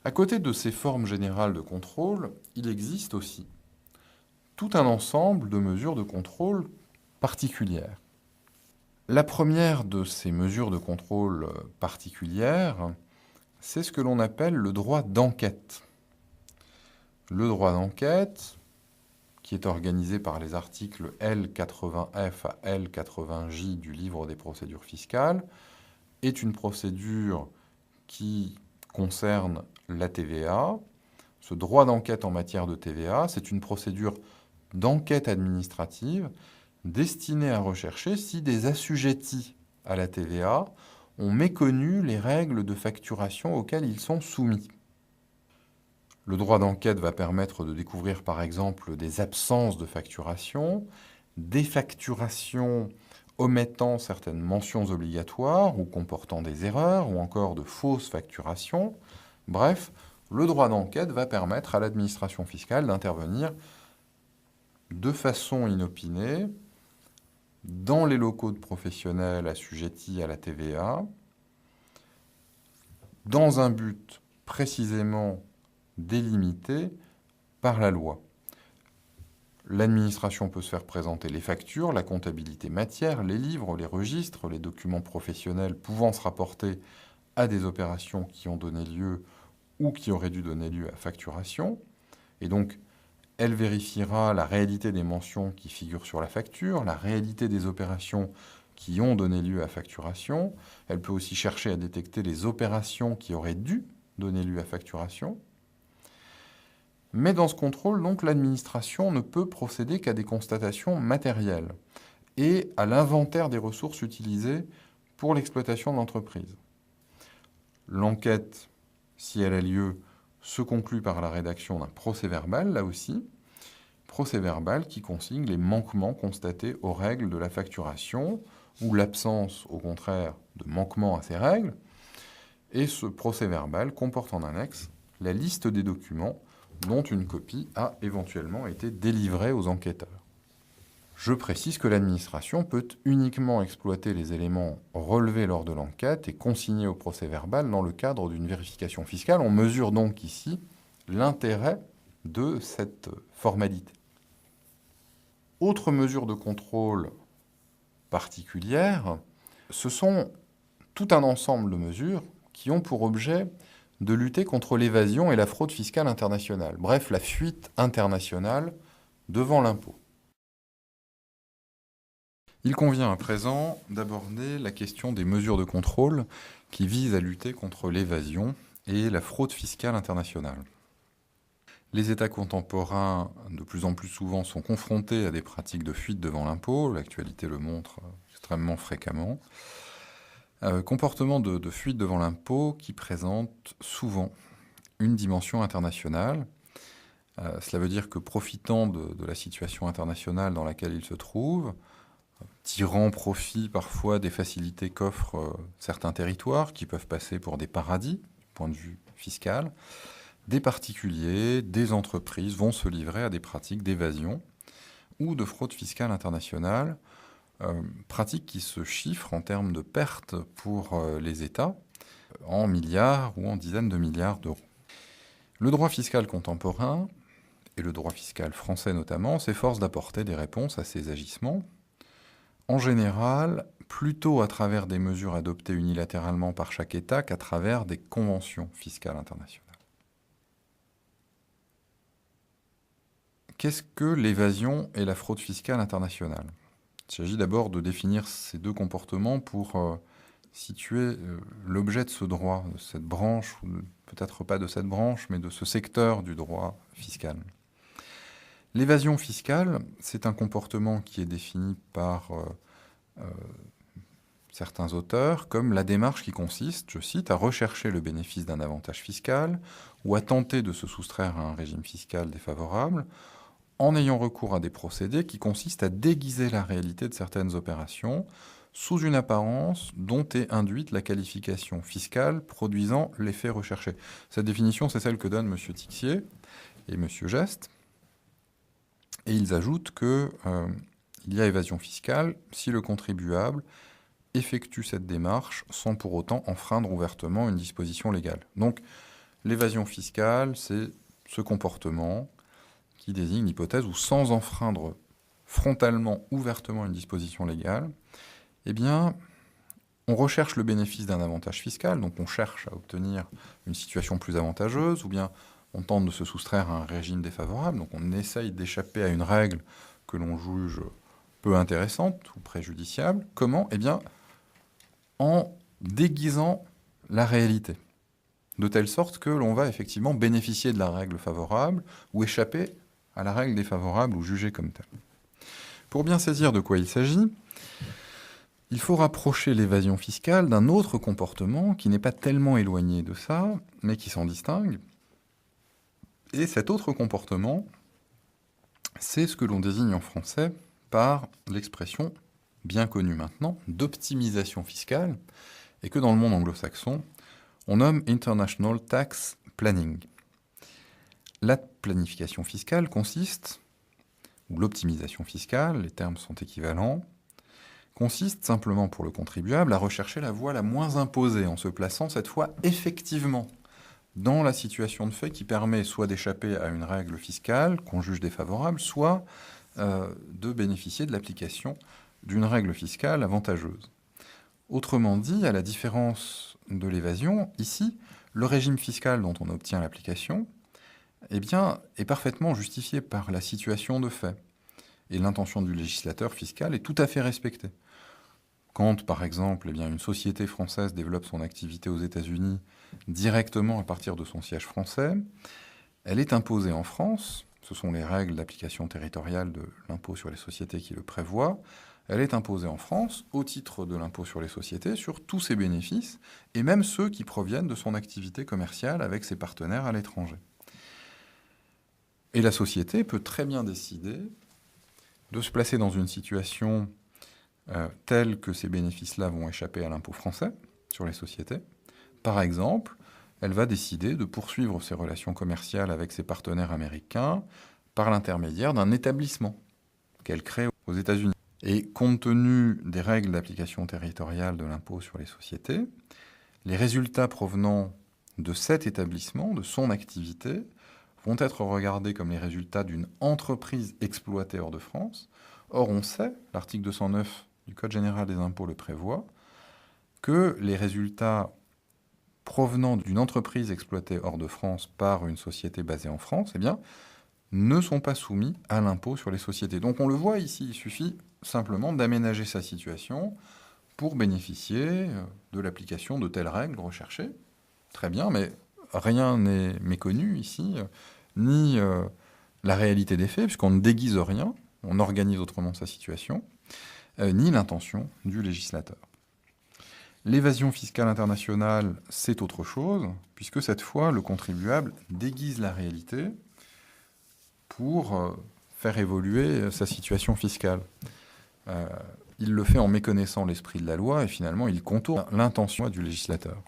À côté de ces formes générales de contrôle, il existe aussi tout un ensemble de mesures de contrôle particulières. La première de ces mesures de contrôle particulières, c'est ce que l'on appelle le droit d'enquête. Le droit d'enquête, qui est organisé par les articles L80F à L80J du livre des procédures fiscales, est une procédure qui concerne la TVA. Ce droit d'enquête en matière de TVA, c'est une procédure d'enquête administrative destinée à rechercher si des assujettis à la TVA ont méconnu les règles de facturation auxquelles ils sont soumis. Le droit d'enquête va permettre de découvrir par exemple des absences de facturation, des facturations omettant certaines mentions obligatoires ou comportant des erreurs, ou encore de fausses facturations. Bref, le droit d'enquête va permettre à l'administration fiscale d'intervenir de façon inopinée dans les locaux de professionnels assujettis à la TVA, dans un but précisément délimité par la loi. L'administration peut se faire présenter les factures, la comptabilité matière, les livres, les registres, les documents professionnels pouvant se rapporter à des opérations qui ont donné lieu ou qui auraient dû donner lieu à facturation. Et donc, elle vérifiera la réalité des mentions qui figurent sur la facture, la réalité des opérations qui ont donné lieu à facturation. Elle peut aussi chercher à détecter les opérations qui auraient dû donner lieu à facturation. Mais dans ce contrôle, donc, l'administration ne peut procéder qu'à des constatations matérielles et à l'inventaire des ressources utilisées pour l'exploitation de l'entreprise. L'enquête, si elle a lieu, se conclut par la rédaction d'un procès-verbal, là aussi, procès-verbal qui consigne les manquements constatés aux règles de la facturation ou l'absence, au contraire, de manquements à ces règles. Et ce procès-verbal comporte en annexe la liste des documents dont une copie a éventuellement été délivrée aux enquêteurs. Je précise que l'administration peut uniquement exploiter les éléments relevés lors de l'enquête et consignés au procès-verbal dans le cadre d'une vérification fiscale. On mesure donc ici l'intérêt de cette formalité. Autre mesure de contrôle particulière, ce sont tout un ensemble de mesures qui ont pour objet de lutter contre l'évasion et la fraude fiscale internationale, bref, la fuite internationale devant l'impôt. Il convient à présent d'aborder la question des mesures de contrôle qui visent à lutter contre l'évasion et la fraude fiscale internationale. Les États contemporains, de plus en plus souvent, sont confrontés à des pratiques de fuite devant l'impôt, l'actualité le montre extrêmement fréquemment. Comportement de fuite devant l'impôt qui présente souvent une dimension internationale. Cela veut dire que profitant de la situation internationale dans laquelle il se trouve, tirant profit parfois des facilités qu'offrent certains territoires qui peuvent passer pour des paradis du point de vue fiscal, des particuliers, des entreprises vont se livrer à des pratiques d'évasion ou de fraude fiscale internationale, pratiques qui se chiffrent en termes de pertes pour les États en milliards ou en dizaines de milliards d'euros. Le droit fiscal contemporain, et le droit fiscal français notamment, s'efforce d'apporter des réponses à ces agissements, en général plutôt à travers des mesures adoptées unilatéralement par chaque État qu'à travers des conventions fiscales internationales. Qu'est-ce que l'évasion et la fraude fiscale internationale ? Il s'agit d'abord de définir ces deux comportements pour situer l'objet de ce droit, de cette branche, ou peut-être pas de cette branche, mais de ce secteur du droit fiscal. L'évasion fiscale, c'est un comportement qui est défini par certains auteurs comme la démarche qui consiste, je cite, à rechercher le bénéfice d'un avantage fiscal ou à tenter de se soustraire à un régime fiscal défavorable en ayant recours à des procédés qui consistent à déguiser la réalité de certaines opérations sous une apparence dont est induite la qualification fiscale produisant l'effet recherché. Cette définition, c'est celle que donnent M. Tixier et M. Geste. Et ils ajoutent qu'il y a évasion fiscale si le contribuable effectue cette démarche sans pour autant enfreindre ouvertement une disposition légale. Donc, L'évasion fiscale, c'est ce comportement qui désigne l'hypothèse où, sans enfreindre frontalement, ouvertement une disposition légale, eh bien, on recherche le bénéfice d'un avantage fiscal, donc on cherche à obtenir une situation plus avantageuse, ou bien on tente de se soustraire à un régime défavorable, donc on essaye d'échapper à une règle que l'on juge peu intéressante ou préjudiciable. Comment? Eh bien, en déguisant la réalité, de telle sorte que l'on va effectivement bénéficier de la règle favorable ou échapper à la règle défavorable ou jugée comme telle. Pour bien saisir de quoi il s'agit, il faut rapprocher l'évasion fiscale d'un autre comportement qui n'est pas tellement éloigné de ça, mais qui s'en distingue. Et cet autre comportement, c'est ce que l'on désigne en français par l'expression bien connue maintenant d'optimisation fiscale, et que dans le monde anglo-saxon, on nomme International Tax Planning. La planification fiscale consiste, ou l'optimisation fiscale, les termes sont équivalents, consiste simplement pour le contribuable à rechercher la voie la moins imposée en se plaçant cette fois effectivement dans la situation de fait qui permet soit d'échapper à une règle fiscale qu'on juge défavorable, soit de bénéficier de l'application d'une règle fiscale avantageuse. Autrement dit, à la différence de l'évasion, ici, le régime fiscal dont on obtient l'application eh bien, est parfaitement justifié par la situation de fait. Et l'intention du législateur fiscal est tout à fait respectée. Quand, par exemple, eh bien, une société française développe son activité aux États-Unis directement à partir de son siège français, elle est imposée en France, ce sont les règles d'application territoriale de l'impôt sur les sociétés qui le prévoient, elle est imposée en France au titre de l'impôt sur les sociétés sur tous ses bénéfices, et même ceux qui proviennent de son activité commerciale avec ses partenaires à l'étranger. Et la société peut très bien décider de se placer dans une situation telle que ces bénéfices-là vont échapper à l'impôt français sur les sociétés. Par exemple, elle va décider de poursuivre ses relations commerciales avec ses partenaires américains par l'intermédiaire d'un établissement qu'elle crée aux États-Unis. Et compte tenu des règles d'application territoriale de l'impôt sur les sociétés, les résultats provenant de cet établissement, de son activité, vont être regardés comme les résultats d'une entreprise exploitée hors de France. Or, on sait, l'article 209 du Code général des impôts le prévoit, que les résultats provenant d'une entreprise exploitée hors de France par une société basée en France, eh bien, ne sont pas soumis à l'impôt sur les sociétés. Donc on le voit ici, il suffit simplement d'aménager sa situation pour bénéficier de l'application de telles règles recherchées. Très bien, mais rien n'est méconnu ici, ni la réalité des faits, puisqu'on ne déguise rien, on organise autrement sa situation, ni l'intention du législateur. L'évasion fiscale internationale, c'est autre chose, puisque cette fois, le contribuable déguise la réalité pour faire évoluer sa situation fiscale. Il le fait en méconnaissant l'esprit de la loi et finalement, il contourne l'intention du législateur.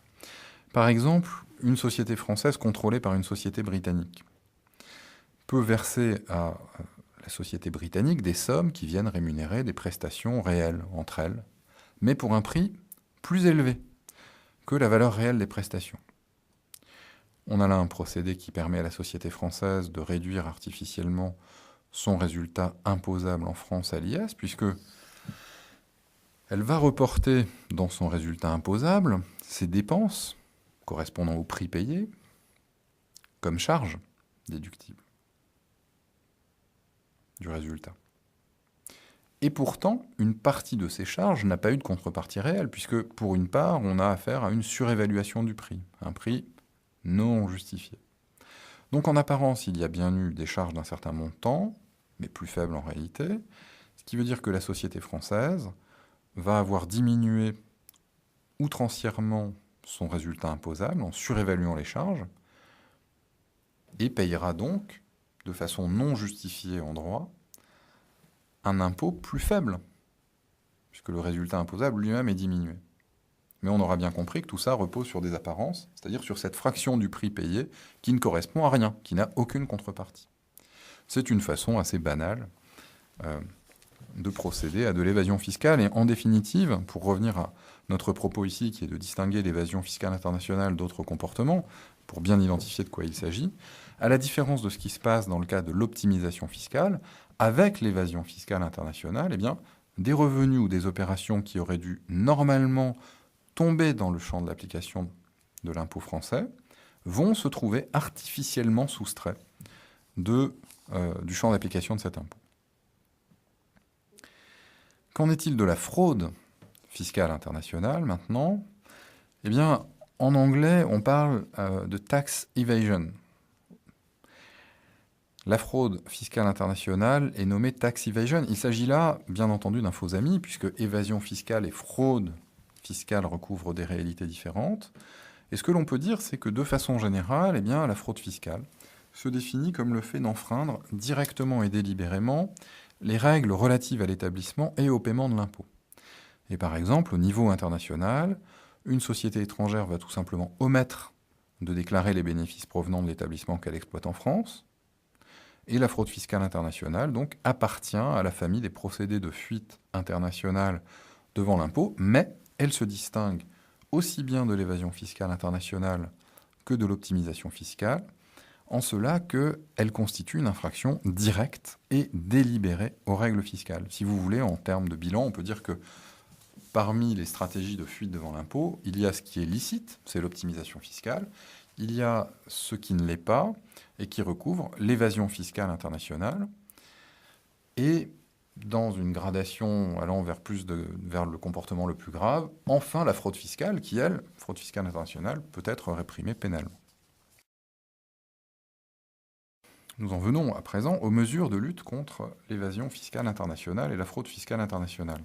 Par exemple, une société française contrôlée par une société britannique peut verser à la société britannique des sommes qui viennent rémunérer des prestations réelles entre elles, mais pour un prix plus élevé que la valeur réelle des prestations. On a là un procédé qui permet à la société française de réduire artificiellement son résultat imposable en France à l'IS, puisque elle va reporter dans son résultat imposable ses dépenses correspondant au prix payé comme charge déductible du résultat. Et pourtant, une partie de ces charges n'a pas eu de contrepartie réelle, puisque pour une part, on a affaire à une surévaluation du prix, un prix non justifié. Donc en apparence, il y a bien eu des charges d'un certain montant, mais plus faibles en réalité, ce qui veut dire que la société française va avoir diminué outrancièrement son résultat imposable en surévaluant les charges, et payera donc, de façon non justifiée en droit, un impôt plus faible, puisque le résultat imposable lui-même est diminué. Mais on aura bien compris que tout ça repose sur des apparences, c'est-à-dire sur cette fraction du prix payé qui ne correspond à rien, qui n'a aucune contrepartie. C'est une façon assez banale de procéder à de l'évasion fiscale. Et en définitive, pour revenir à notre propos ici, qui est de distinguer l'évasion fiscale internationale d'autres comportements, pour bien identifier de quoi il s'agit, à la différence de ce qui se passe dans le cas de l'optimisation fiscale, avec l'évasion fiscale internationale, eh bien, des revenus ou des opérations qui auraient dû normalement tomber dans le champ de l'application de l'impôt français vont se trouver artificiellement soustraits du champ d'application de cet impôt. Qu'en est-il de la fraude fiscale internationale maintenant? Eh bien, en anglais, on parle de tax evasion. La fraude fiscale internationale est nommée tax evasion. Il s'agit là, bien entendu, d'un faux ami, puisque évasion fiscale et fraude fiscale recouvrent des réalités différentes. Et ce que l'on peut dire, c'est que de façon générale, eh bien, la fraude fiscale se définit comme le fait d'enfreindre directement et délibérément les règles relatives à l'établissement et au paiement de l'impôt. Et par exemple, au niveau international, une société étrangère va tout simplement omettre de déclarer les bénéfices provenant de l'établissement qu'elle exploite en France. Et la fraude fiscale internationale, donc, appartient à la famille des procédés de fuite internationale devant l'impôt, mais elle se distingue aussi bien de l'évasion fiscale internationale que de l'optimisation fiscale, en cela qu'elle constitue une infraction directe et délibérée aux règles fiscales. Si vous voulez, en termes de bilan, on peut dire que parmi les stratégies de fuite devant l'impôt, il y a ce qui est licite, c'est l'optimisation fiscale, il y a ce qui ne l'est pas et qui recouvre l'évasion fiscale internationale. Et dans une gradation allant vers le comportement le plus grave, enfin la fraude fiscale qui, elle, fraude fiscale internationale, peut être réprimée pénalement. Nous en venons à présent aux mesures de lutte contre l'évasion fiscale internationale et la fraude fiscale internationale.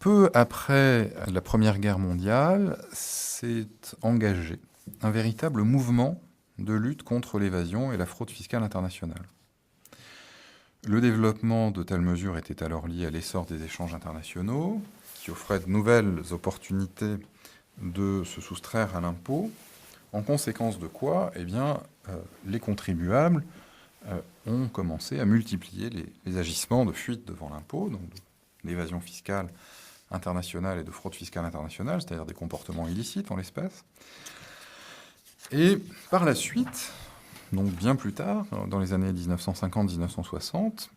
Peu après la Première Guerre mondiale, s'est engagé un véritable mouvement de lutte contre l'évasion et la fraude fiscale internationale. Le développement de telles mesures était alors lié à l'essor des échanges internationaux, qui offraient de nouvelles opportunités de se soustraire à l'impôt, en conséquence de quoi, eh bien, les contribuables ont commencé à multiplier les agissements de fuite devant l'impôt, donc d'évasion fiscale internationale et de fraude fiscale internationale, c'est-à-dire des comportements illicites en l'espèce. Et par la suite, donc bien plus tard, dans les années 1950-1960,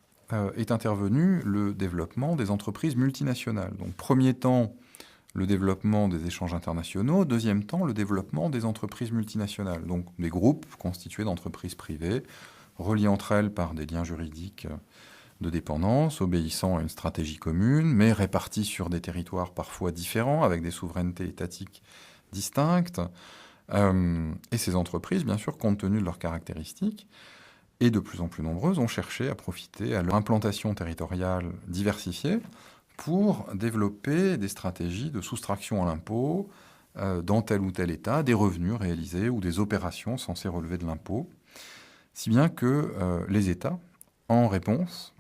est intervenu le développement des entreprises multinationales. Donc premier temps, le développement des échanges internationaux, deuxième temps, le développement des entreprises multinationales, donc des groupes constitués d'entreprises privées, reliés entre elles par des liens juridiques de dépendance, obéissant à une stratégie commune, mais répartis sur des territoires parfois différents, avec des souverainetés étatiques distinctes. Et ces entreprises, bien sûr, compte tenu de leurs caractéristiques, et de plus en plus nombreuses, ont cherché à profiter à leur implantation territoriale diversifiée pour développer des stratégies de soustraction à l'impôt dans tel ou tel État, des revenus réalisés ou des opérations censées relever de l'impôt, si bien que les États, en réponse,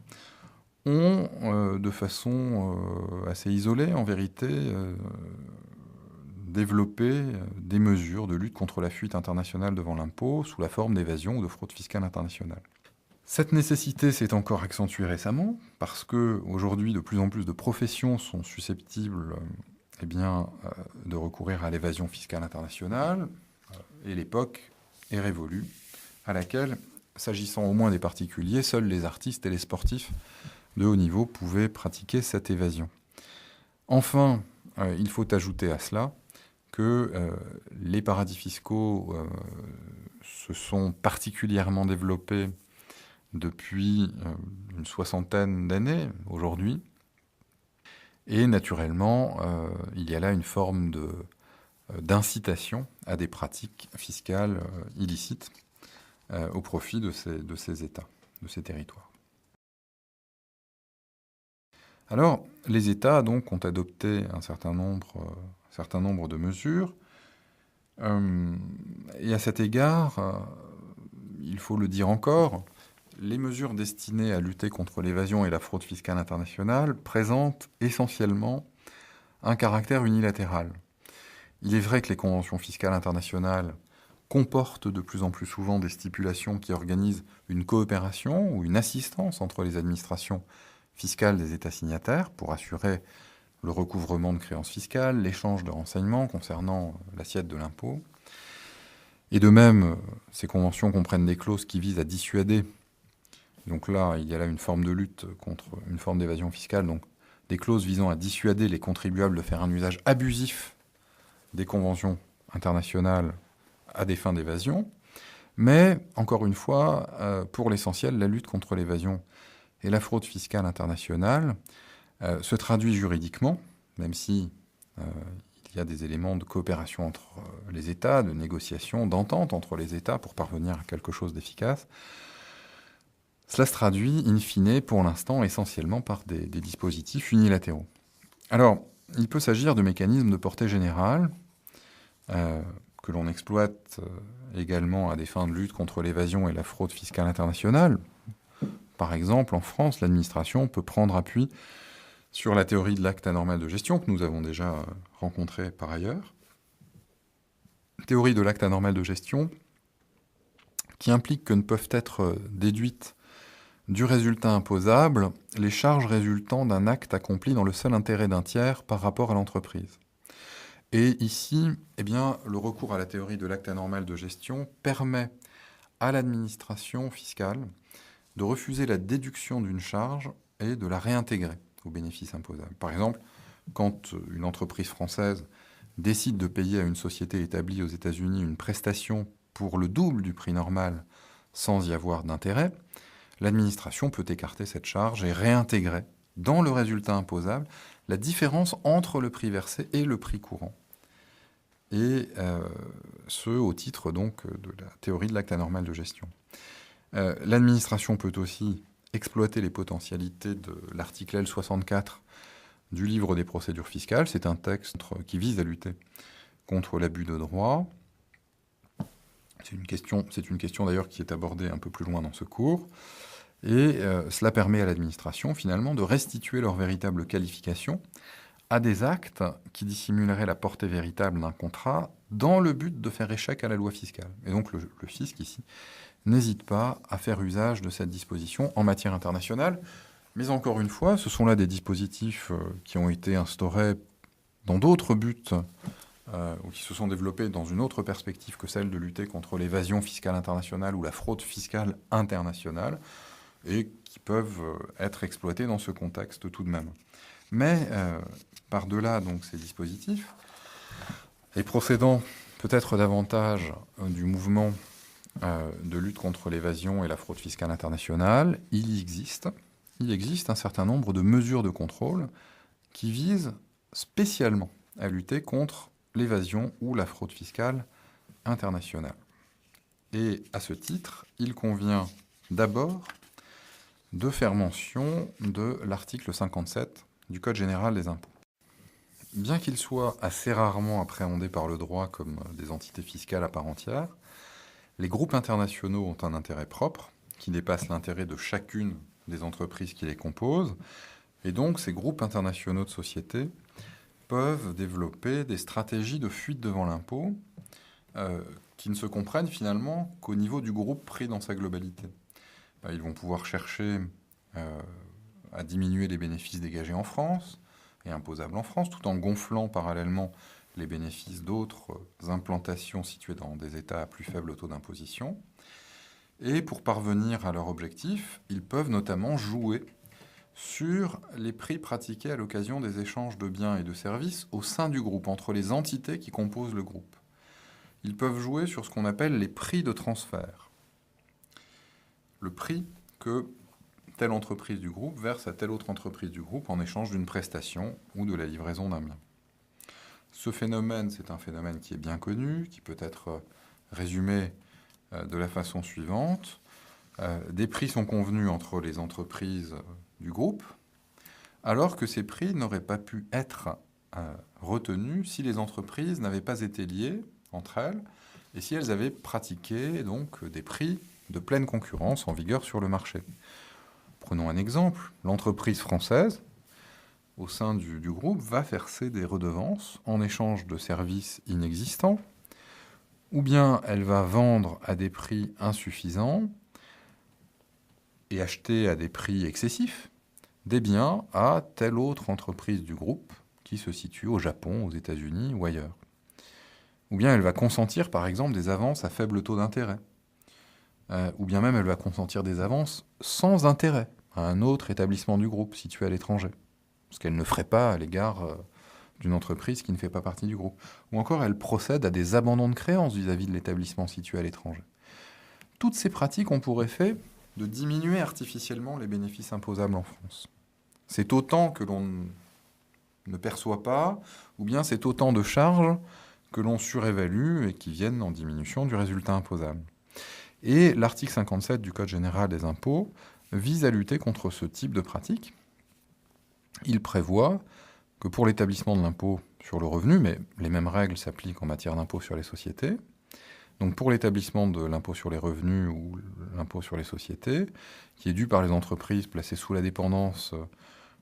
ont, de façon assez isolée, en vérité, développé des mesures de lutte contre la fuite internationale devant l'impôt sous la forme d'évasion ou de fraude fiscale internationale. Cette nécessité s'est encore accentuée récemment parce que aujourd'hui de plus en plus de professions sont susceptibles de recourir à l'évasion fiscale internationale et l'époque est révolue à laquelle, s'agissant au moins des particuliers, seuls les artistes et les sportifs de haut niveau pouvaient pratiquer cette évasion. Enfin, il faut ajouter à cela que les paradis fiscaux se sont particulièrement développés depuis une soixantaine d'années aujourd'hui. Et naturellement, il y a là une forme d'incitation à des pratiques fiscales illicites au profit de ces États, de ces territoires. Alors, les États donc, ont adopté un certain nombre de mesures. Et à cet égard, il faut le dire encore, les mesures destinées à lutter contre l'évasion et la fraude fiscale internationale présentent essentiellement un caractère unilatéral. Il est vrai que les conventions fiscales internationales comportent de plus en plus souvent des stipulations qui organisent une coopération ou une assistance entre les administrations fiscales des États signataires pour assurer le recouvrement de créances fiscales, l'échange de renseignements concernant l'assiette de l'impôt. Et de même, ces conventions comprennent des clauses qui visent à dissuader. Donc là, il y a là une forme de lutte contre une forme d'évasion fiscale, donc des clauses visant à dissuader les contribuables de faire un usage abusif des conventions internationales à des fins d'évasion. Mais, encore une fois, pour l'essentiel, la lutte contre l'évasion et la fraude fiscale internationale se traduit juridiquement, même si il y a des éléments de coopération entre les États, de négociation, d'entente entre les États pour parvenir à quelque chose d'efficace. Cela se traduit, in fine, pour l'instant, essentiellement par des dispositifs unilatéraux. Alors, il peut s'agir de mécanismes de portée générale, que l'on exploite également à des fins de lutte contre l'évasion et la fraude fiscale internationale. Par exemple, en France, l'administration peut prendre appui sur la théorie de l'acte anormal de gestion, que nous avons déjà rencontrée par ailleurs. Théorie de l'acte anormal de gestion qui implique que ne peuvent être déduites du résultat imposable les charges résultant d'un acte accompli dans le seul intérêt d'un tiers par rapport à l'entreprise. Et ici, le recours à la théorie de l'acte anormal de gestion permet à l'administration fiscale de refuser la déduction d'une charge et de la réintégrer au bénéfice imposable. Par exemple, quand une entreprise française décide de payer à une société établie aux États-Unis une prestation pour le double du prix normal sans y avoir d'intérêt, l'administration peut écarter cette charge et réintégrer dans le résultat imposable la différence entre le prix versé et le prix courant. Et ce, au titre donc de la théorie de l'acte anormal de gestion. L'administration peut aussi exploiter les potentialités de l'article L64 du livre des procédures fiscales. C'est un texte qui vise à lutter contre l'abus de droit. C'est une question d'ailleurs qui est abordée un peu plus loin dans ce cours. Et cela permet à l'administration finalement de restituer leur véritable qualification à des actes qui dissimuleraient la portée véritable d'un contrat dans le but de faire échec à la loi fiscale. Et donc le fisc ici n'hésite pas à faire usage de cette disposition en matière internationale. Mais encore une fois, ce sont là des dispositifs qui ont été instaurés dans d'autres buts ou qui se sont développés dans une autre perspective que celle de lutter contre l'évasion fiscale internationale ou la fraude fiscale internationale et qui peuvent être exploités dans ce contexte tout de même. Mais par-delà donc ces dispositifs, et procédant peut-être davantage du mouvement de lutte contre l'évasion et la fraude fiscale internationale, il existe un certain nombre de mesures de contrôle qui visent spécialement à lutter contre l'évasion ou la fraude fiscale internationale. Et à ce titre, il convient d'abord de faire mention de l'article 57 du Code général des impôts. Bien qu'il soit assez rarement appréhendé par le droit comme des entités fiscales à part entière, les groupes internationaux ont un intérêt propre qui dépasse l'intérêt de chacune des entreprises qui les composent. Et donc, ces groupes internationaux de sociétés peuvent développer des stratégies de fuite devant l'impôt qui ne se comprennent finalement qu'au niveau du groupe pris dans sa globalité. Ils vont pouvoir chercher à diminuer les bénéfices dégagés en France et imposables en France, tout en gonflant parallèlement les bénéfices d'autres implantations situées dans des États à plus faible taux d'imposition. Et pour parvenir à leur objectif, ils peuvent notamment jouer sur les prix pratiqués à l'occasion des échanges de biens et de services au sein du groupe, entre les entités qui composent le groupe. Ils peuvent jouer sur ce qu'on appelle les prix de transfert. Le prix que telle entreprise du groupe verse à telle autre entreprise du groupe en échange d'une prestation ou de la livraison d'un bien. Ce phénomène, c'est un phénomène qui est bien connu, qui peut être résumé de la façon suivante. Des prix sont convenus entre les entreprises du groupe, alors que ces prix n'auraient pas pu être retenus si les entreprises n'avaient pas été liées entre elles et si elles avaient pratiqué donc des prix de pleine concurrence en vigueur sur le marché. Prenons un exemple. L'entreprise française, au sein du groupe, va verser des redevances en échange de services inexistants, ou bien elle va vendre à des prix insuffisants et acheter à des prix excessifs des biens à telle autre entreprise du groupe qui se situe au Japon, aux États-Unis ou ailleurs. Ou bien elle va consentir, par exemple, des avances à faible taux d'intérêt. Ou bien même elle va consentir des avances sans intérêt à un autre établissement du groupe situé à l'étranger. Ce qu'elle ne ferait pas à l'égard d'une entreprise qui ne fait pas partie du groupe. Ou encore elle procède à des abandons de créances vis-à-vis de l'établissement situé à l'étranger. Toutes ces pratiques ont pour effet de diminuer artificiellement les bénéfices imposables en France. C'est autant que l'on ne perçoit pas, ou bien c'est autant de charges que l'on surévalue et qui viennent en diminution du résultat imposable. Et l'article 57 du Code général des impôts vise à lutter contre ce type de pratique. Il prévoit que pour l'établissement de l'impôt sur le revenu, mais les mêmes règles s'appliquent en matière d'impôt sur les sociétés, donc pour l'établissement de l'impôt sur les revenus ou l'impôt sur les sociétés, qui est dû par les entreprises placées sous la dépendance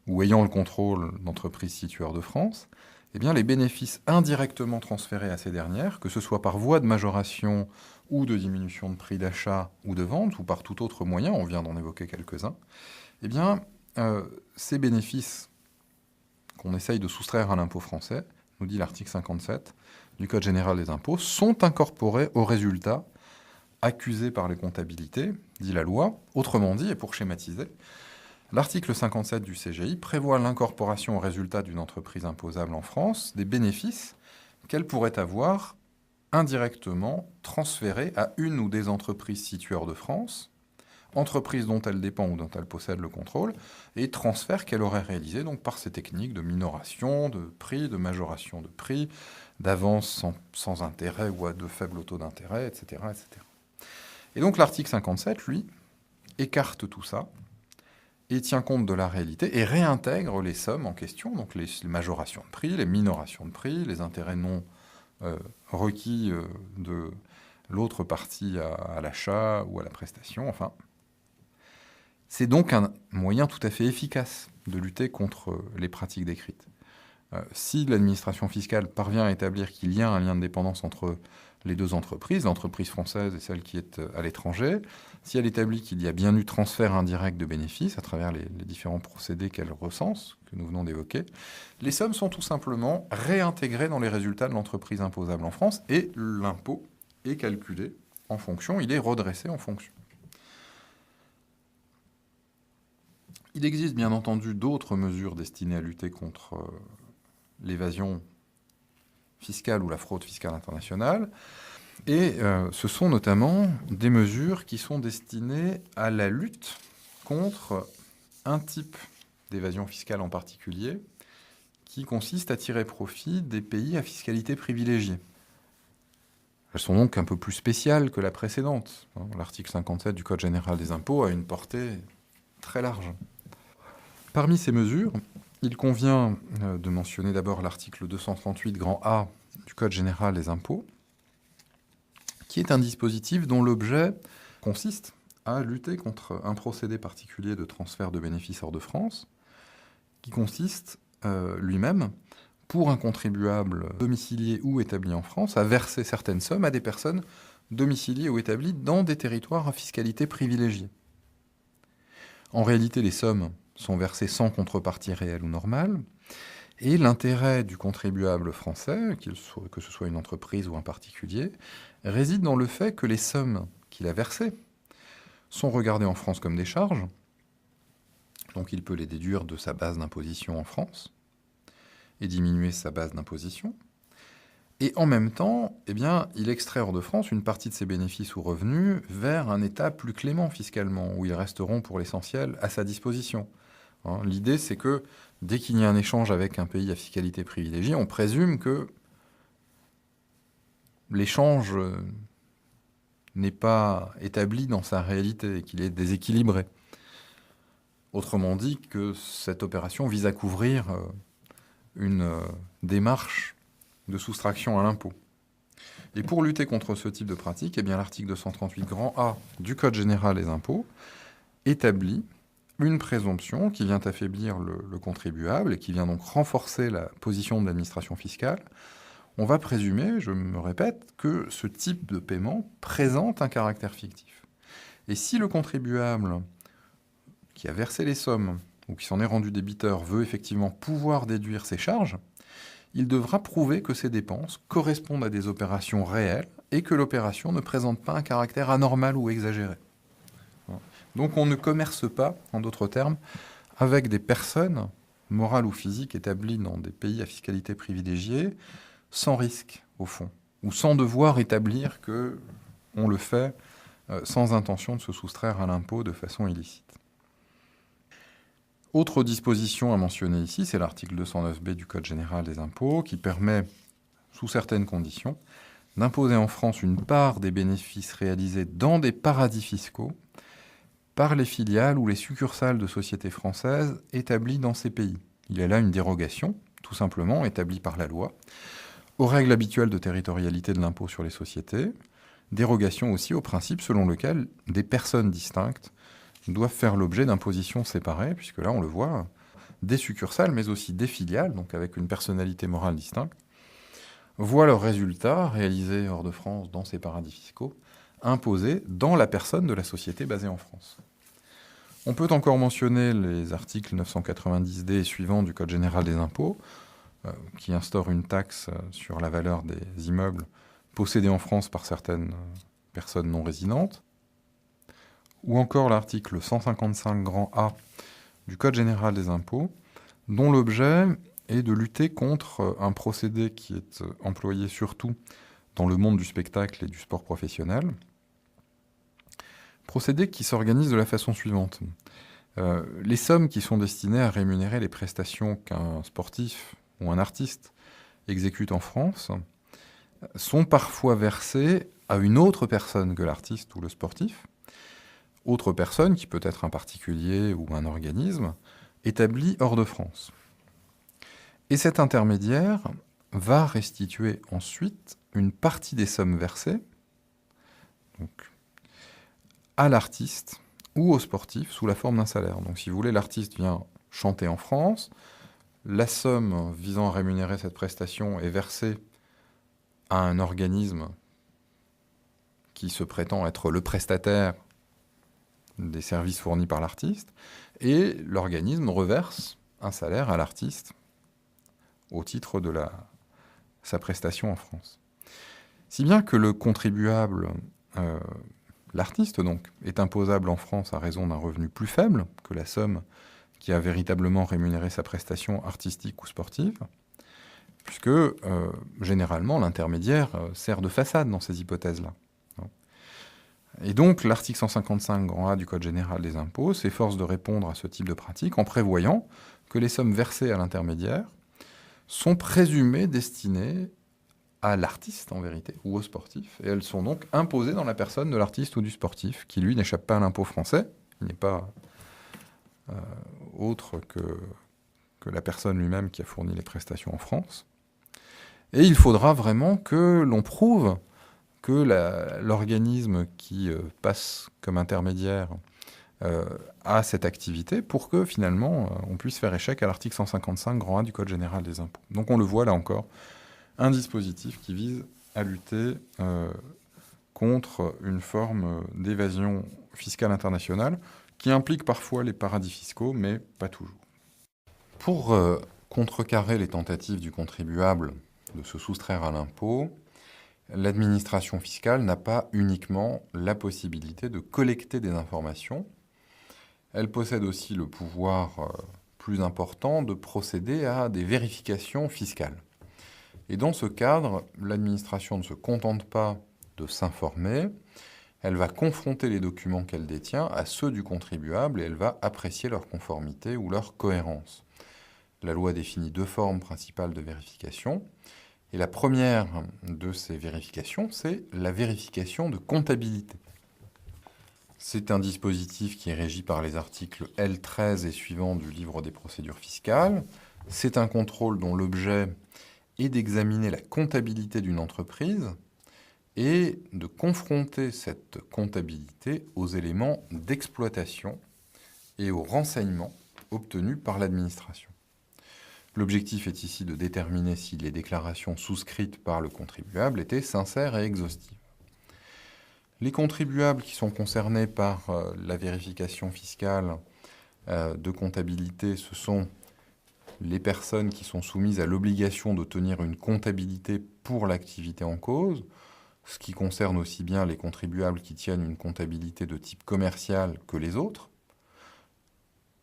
ou ayant le contrôle d'entreprises situées hors de France, eh bien, les bénéfices indirectement transférés à ces dernières, que ce soit par voie de majoration ou de diminution de prix d'achat ou de vente, ou par tout autre moyen, on vient d'en évoquer quelques-uns, eh bien, ces bénéfices qu'on essaye de soustraire à l'impôt français, nous dit l'article 57 du Code général des impôts, sont incorporés aux résultats accusés par les comptabilités, dit la loi. Autrement dit, et pour schématiser, l'article 57 du CGI prévoit l'incorporation aux résultats d'une entreprise imposable en France des bénéfices qu'elle pourrait avoir indirectement transférés à une ou des entreprises situées hors de France, entreprises dont elle dépend ou dont elle possède le contrôle, et transferts qu'elle aurait réalisés donc par ces techniques de minoration de prix, de majoration de prix, d'avance sans intérêt ou à de faibles taux d'intérêt, etc., etc. Et donc l'article 57, lui, écarte tout ça, et tient compte de la réalité et réintègre les sommes en question, donc les majorations de prix, les minorations de prix, les intérêts non requis de l'autre partie à l'achat ou à la prestation, enfin. C'est donc un moyen tout à fait efficace de lutter contre les pratiques décrites. Si l'administration fiscale parvient à établir qu'il y a un lien de dépendance entre les deux entreprises, l'entreprise française et celle qui est à l'étranger, si elle établit qu'il y a bien eu transfert indirect de bénéfices à travers les différents procédés qu'elle recense, que nous venons d'évoquer, les sommes sont tout simplement réintégrées dans les résultats de l'entreprise imposable en France et l'impôt est calculé en fonction, il est redressé en fonction. Il existe bien entendu d'autres mesures destinées à lutter contre l'évasion fiscale ou la fraude fiscale internationale. Et ce sont notamment des mesures qui sont destinées à la lutte contre un type d'évasion fiscale en particulier, qui consiste à tirer profit des pays à fiscalité privilégiée. Elles sont donc un peu plus spéciales que la précédente. L'article 57 du Code général des impôts a une portée très large. Parmi ces mesures, il convient de mentionner d'abord l'article 238 grand A du Code général des impôts, qui est un dispositif dont l'objet consiste à lutter contre un procédé particulier de transfert de bénéfices hors de France, qui consiste lui-même, pour un contribuable domicilié ou établi en France, à verser certaines sommes à des personnes domiciliées ou établies dans des territoires à fiscalité privilégiée. En réalité, les sommes sont versées sans contrepartie réelle ou normale, et l'intérêt du contribuable français, que ce soit une entreprise ou un particulier, réside dans le fait que les sommes qu'il a versées sont regardées en France comme des charges, donc il peut les déduire de sa base d'imposition en France et diminuer sa base d'imposition. Et en même temps, eh bien, il extrait hors de France une partie de ses bénéfices ou revenus vers un État plus clément fiscalement, où ils resteront pour l'essentiel à sa disposition. L'idée, c'est que dès qu'il y a un échange avec un pays à fiscalité privilégiée, on présume que l'échange n'est pas établi dans sa réalité, qu'il est déséquilibré. Autrement dit, que cette opération vise à couvrir une démarche de soustraction à l'impôt. Et pour lutter contre ce type de pratique, eh bien, l'article 238 grand A du Code général des impôts établit une présomption qui vient affaiblir le contribuable et qui vient donc renforcer la position de l'administration fiscale. On va présumer, je me répète, que ce type de paiement présente un caractère fictif. Et si le contribuable qui a versé les sommes ou qui s'en est rendu débiteur veut effectivement pouvoir déduire ses charges, il devra prouver que ces dépenses correspondent à des opérations réelles et que l'opération ne présente pas un caractère anormal ou exagéré. Donc on ne commerce pas, en d'autres termes, avec des personnes, morales ou physiques, établies dans des pays à fiscalité privilégiée, sans risque, au fond, ou sans devoir établir qu'on le fait sans intention de se soustraire à l'impôt de façon illicite. Autre disposition à mentionner ici, c'est l'article 209b du Code général des impôts, qui permet, sous certaines conditions, d'imposer en France une part des bénéfices réalisés dans des paradis fiscaux par les filiales ou les succursales de sociétés françaises établies dans ces pays. Il y a là une dérogation, tout simplement, établie par la loi, aux règles habituelles de territorialité de l'impôt sur les sociétés, dérogation aussi au principe selon lequel des personnes distinctes doivent faire l'objet d'impositions séparées, puisque là, on le voit, des succursales, mais aussi des filiales, donc avec une personnalité morale distincte, voient leurs résultats réalisés hors de France dans ces paradis fiscaux imposés dans la personne de la société basée en France. On peut encore mentionner les articles 990D et suivants du Code général des impôts, qui instaurent une taxe sur la valeur des immeubles possédés en France par certaines personnes non résidentes, ou encore l'article 155 grand A du Code général des impôts, dont l'objet est de lutter contre un procédé qui est employé surtout dans le monde du spectacle et du sport professionnel. Procédé qui s'organise de la façon suivante. Les sommes qui sont destinées à rémunérer les prestations qu'un sportif ou un artiste exécute en France sont parfois versées à une autre personne que l'artiste ou le sportif, autre personne qui peut être un particulier ou un organisme, établi hors de France. Et cet intermédiaire va restituer ensuite une partie des sommes versées donc, à l'artiste ou au sportif sous la forme d'un salaire. Donc si vous voulez, l'artiste vient chanter en France, la somme visant à rémunérer cette prestation est versée à un organisme qui se prétend être le prestataire des services fournis par l'artiste, et l'organisme reverse un salaire à l'artiste au titre de sa prestation en France. Si bien que le contribuable, l'artiste donc, est imposable en France à raison d'un revenu plus faible que la somme qui a véritablement rémunéré sa prestation artistique ou sportive, puisque généralement l'intermédiaire sert de façade dans ces hypothèses-là. Et donc l'article 155 grand A du Code général des impôts s'efforce de répondre à ce type de pratique en prévoyant que les sommes versées à l'intermédiaire sont présumées destinées à l'artiste en vérité, ou au sportif, et elles sont donc imposées dans la personne de l'artiste ou du sportif, qui lui n'échappe pas à l'impôt français, il n'est pas autre que la personne lui-même qui a fourni les prestations en France. Et il faudra vraiment que l'on prouve que l'organisme qui passe comme intermédiaire a cette activité pour que finalement on puisse faire échec à l'article 155 grand A du Code général des impôts. Donc on le voit là encore, un dispositif qui vise à lutter contre une forme d'évasion fiscale internationale qui implique parfois les paradis fiscaux, mais pas toujours. Pour contrecarrer les tentatives du contribuable de se soustraire à l'impôt, l'administration fiscale n'a pas uniquement la possibilité de collecter des informations, elle possède aussi le pouvoir plus important de procéder à des vérifications fiscales. Et dans ce cadre, l'administration ne se contente pas de s'informer, elle va confronter les documents qu'elle détient à ceux du contribuable et elle va apprécier leur conformité ou leur cohérence. La loi définit deux formes principales de vérification. Et la première de ces vérifications, c'est la vérification de comptabilité. C'est un dispositif qui est régi par les articles L13 et suivants du livre des procédures fiscales. C'est un contrôle dont l'objet est d'examiner la comptabilité d'une entreprise et de confronter cette comptabilité aux éléments d'exploitation et aux renseignements obtenus par l'administration. L'objectif est ici de déterminer si les déclarations souscrites par le contribuable étaient sincères et exhaustives. Les contribuables qui sont concernés par la vérification fiscale de comptabilité, ce sont les personnes qui sont soumises à l'obligation de tenir une comptabilité pour l'activité en cause, ce qui concerne aussi bien les contribuables qui tiennent une comptabilité de type commercial que les autres.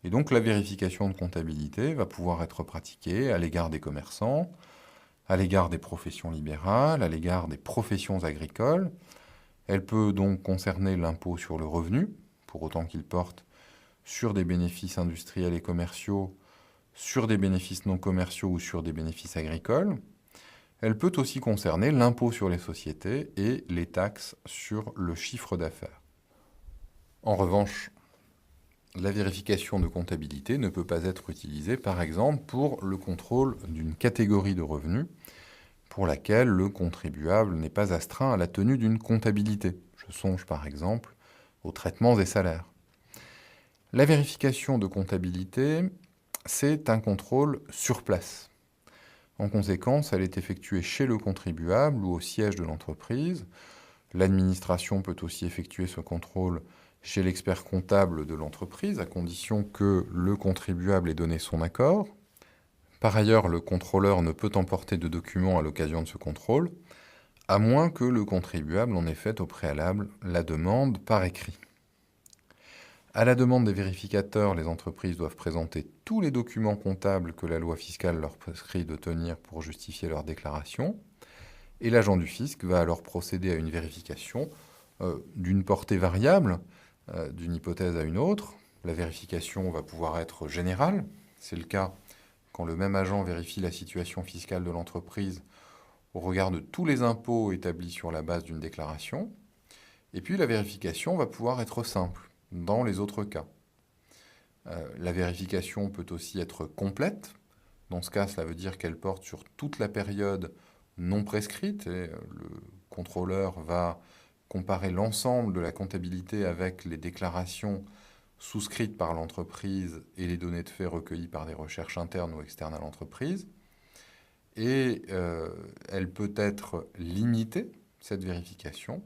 Et donc la vérification de comptabilité va pouvoir être pratiquée à l'égard des commerçants, à l'égard des professions libérales, à l'égard des professions agricoles. Elle peut donc concerner l'impôt sur le revenu, pour autant qu'il porte sur des bénéfices industriels et commerciaux, sur des bénéfices non commerciaux ou sur des bénéfices agricoles. Elle peut aussi concerner l'impôt sur les sociétés et les taxes sur le chiffre d'affaires. En revanche, la vérification de comptabilité ne peut pas être utilisée, par exemple, pour le contrôle d'une catégorie de revenus pour laquelle le contribuable n'est pas astreint à la tenue d'une comptabilité. Je songe, par exemple, aux traitements et salaires. La vérification de comptabilité, c'est un contrôle sur place. En conséquence, elle est effectuée chez le contribuable ou au siège de l'entreprise. L'administration peut aussi effectuer ce contrôle chez l'expert comptable de l'entreprise, à condition que le contribuable ait donné son accord. Par ailleurs, le contrôleur ne peut emporter de documents à l'occasion de ce contrôle, à moins que le contribuable en ait fait au préalable la demande par écrit. À la demande des vérificateurs, les entreprises doivent présenter tous les documents comptables que la loi fiscale leur prescrit de tenir pour justifier leur déclaration, et l'agent du fisc va alors procéder à une vérification d'une portée variable, d'une hypothèse à une autre. La vérification va pouvoir être générale, c'est le cas quand le même agent vérifie la situation fiscale de l'entreprise au regard de tous les impôts établis sur la base d'une déclaration. Et puis la vérification va pouvoir être simple dans les autres cas. La vérification peut aussi être complète. Dans ce cas, cela veut dire qu'elle porte sur toute la période non prescrite et le contrôleur va comparer l'ensemble de la comptabilité avec les déclarations souscrites par l'entreprise et les données de fait recueillies par des recherches internes ou externes à l'entreprise. Et elle peut être limitée, cette vérification,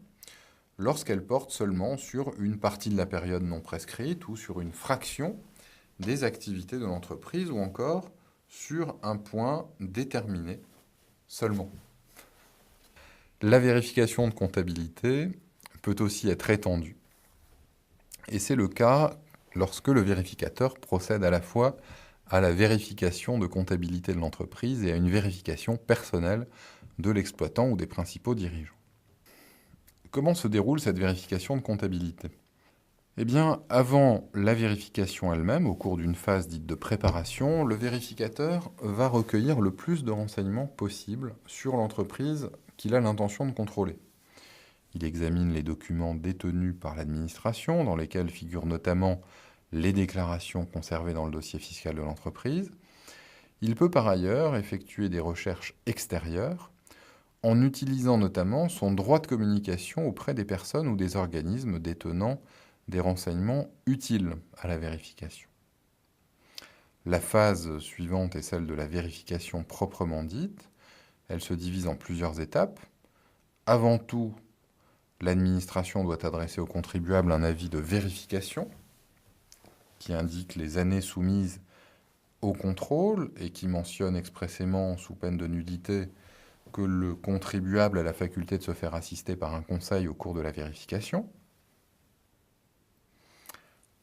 lorsqu'elle porte seulement sur une partie de la période non prescrite ou sur une fraction des activités de l'entreprise ou encore sur un point déterminé seulement. La vérification de comptabilité peut aussi être étendue. Et c'est le cas lorsque le vérificateur procède à la fois à la vérification de comptabilité de l'entreprise et à une vérification personnelle de l'exploitant ou des principaux dirigeants. Comment se déroule cette vérification de comptabilité ? Eh bien, avant la vérification elle-même, au cours d'une phase dite de préparation, le vérificateur va recueillir le plus de renseignements possible sur l'entreprise qu'il a l'intention de contrôler. Il examine les documents détenus par l'administration, dans lesquels figurent notamment les déclarations conservées dans le dossier fiscal de l'entreprise. Il peut par ailleurs effectuer des recherches extérieures, en utilisant notamment son droit de communication auprès des personnes ou des organismes détenant des renseignements utiles à la vérification. La phase suivante est celle de la vérification proprement dite. Elle se divise en plusieurs étapes. Avant tout, l'administration doit adresser au contribuable un avis de vérification qui indique les années soumises au contrôle et qui mentionne expressément, sous peine de nullité, que le contribuable a la faculté de se faire assister par un conseil au cours de la vérification.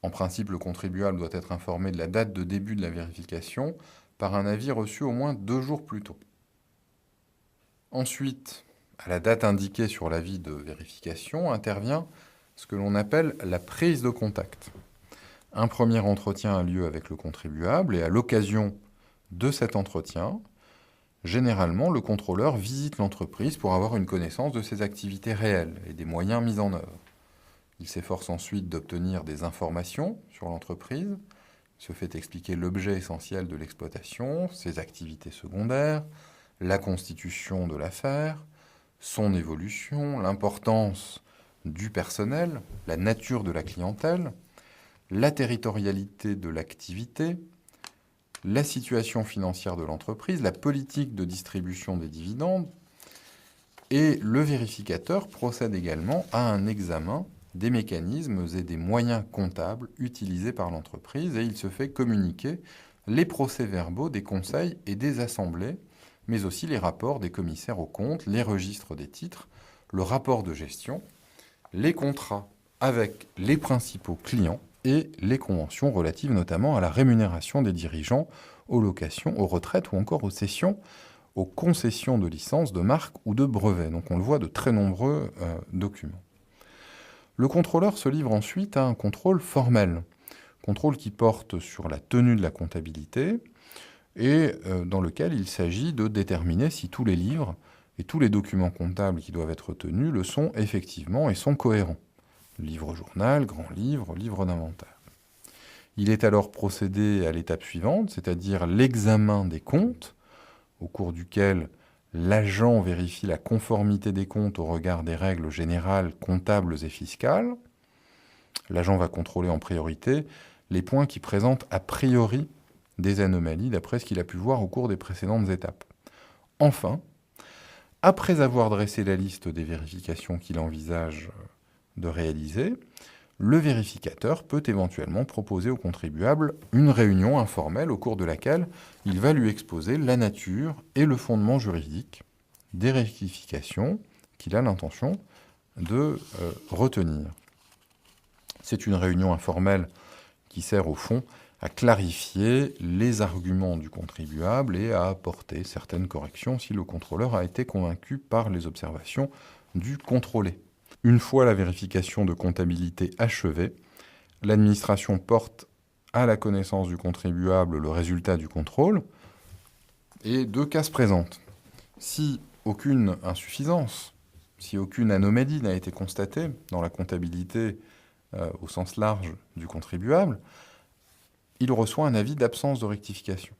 En principe, le contribuable doit être informé de la date de début de la vérification par un avis reçu au moins 2 jours plus tôt. Ensuite, à la date indiquée sur l'avis de vérification, intervient ce que l'on appelle la prise de contact. Un premier entretien a lieu avec le contribuable et à l'occasion de cet entretien, généralement, le contrôleur visite l'entreprise pour avoir une connaissance de ses activités réelles et des moyens mis en œuvre. Il s'efforce ensuite d'obtenir des informations sur l'entreprise, se fait expliquer l'objet essentiel de l'exploitation, ses activités secondaires, la constitution de l'affaire, son évolution, l'importance du personnel, la nature de la clientèle, la territorialité de l'activité, la situation financière de l'entreprise, la politique de distribution des dividendes, et le vérificateur procède également à un examen des mécanismes et des moyens comptables utilisés par l'entreprise et il se fait communiquer les procès-verbaux des conseils et des assemblées, mais aussi les rapports des commissaires aux comptes, les registres des titres, le rapport de gestion, les contrats avec les principaux clients et les conventions relatives notamment à la rémunération des dirigeants, aux locations, aux retraites ou encore aux cessions, aux concessions de licences, de marques ou de brevets. Donc on le voit, de très nombreux documents. Le contrôleur se livre ensuite à un contrôle formel, contrôle qui porte sur la tenue de la comptabilité et dans lequel il s'agit de déterminer si tous les livres et tous les documents comptables qui doivent être tenus le sont effectivement et sont cohérents. Livre-journal, grand livre, livre d'inventaire. Il est alors procédé à l'étape suivante, c'est-à-dire l'examen des comptes, au cours duquel l'agent vérifie la conformité des comptes au regard des règles générales comptables et fiscales. L'agent va contrôler en priorité les points qui présentent a priori des anomalies, d'après ce qu'il a pu voir au cours des précédentes étapes. Enfin, après avoir dressé la liste des vérifications qu'il envisage de réaliser, le vérificateur peut éventuellement proposer au contribuable une réunion informelle au cours de laquelle il va lui exposer la nature et le fondement juridique des rectifications qu'il a l'intention de retenir. C'est une réunion informelle qui sert au fond à clarifier les arguments du contribuable et à apporter certaines corrections si le contrôleur a été convaincu par les observations du contrôlé. Une fois la vérification de comptabilité achevée, l'administration porte à la connaissance du contribuable le résultat du contrôle et deux cas se présentent. Si aucune insuffisance, si aucune anomalie n'a été constatée dans la comptabilité au sens large du contribuable, il reçoit un avis d'absence de rectification.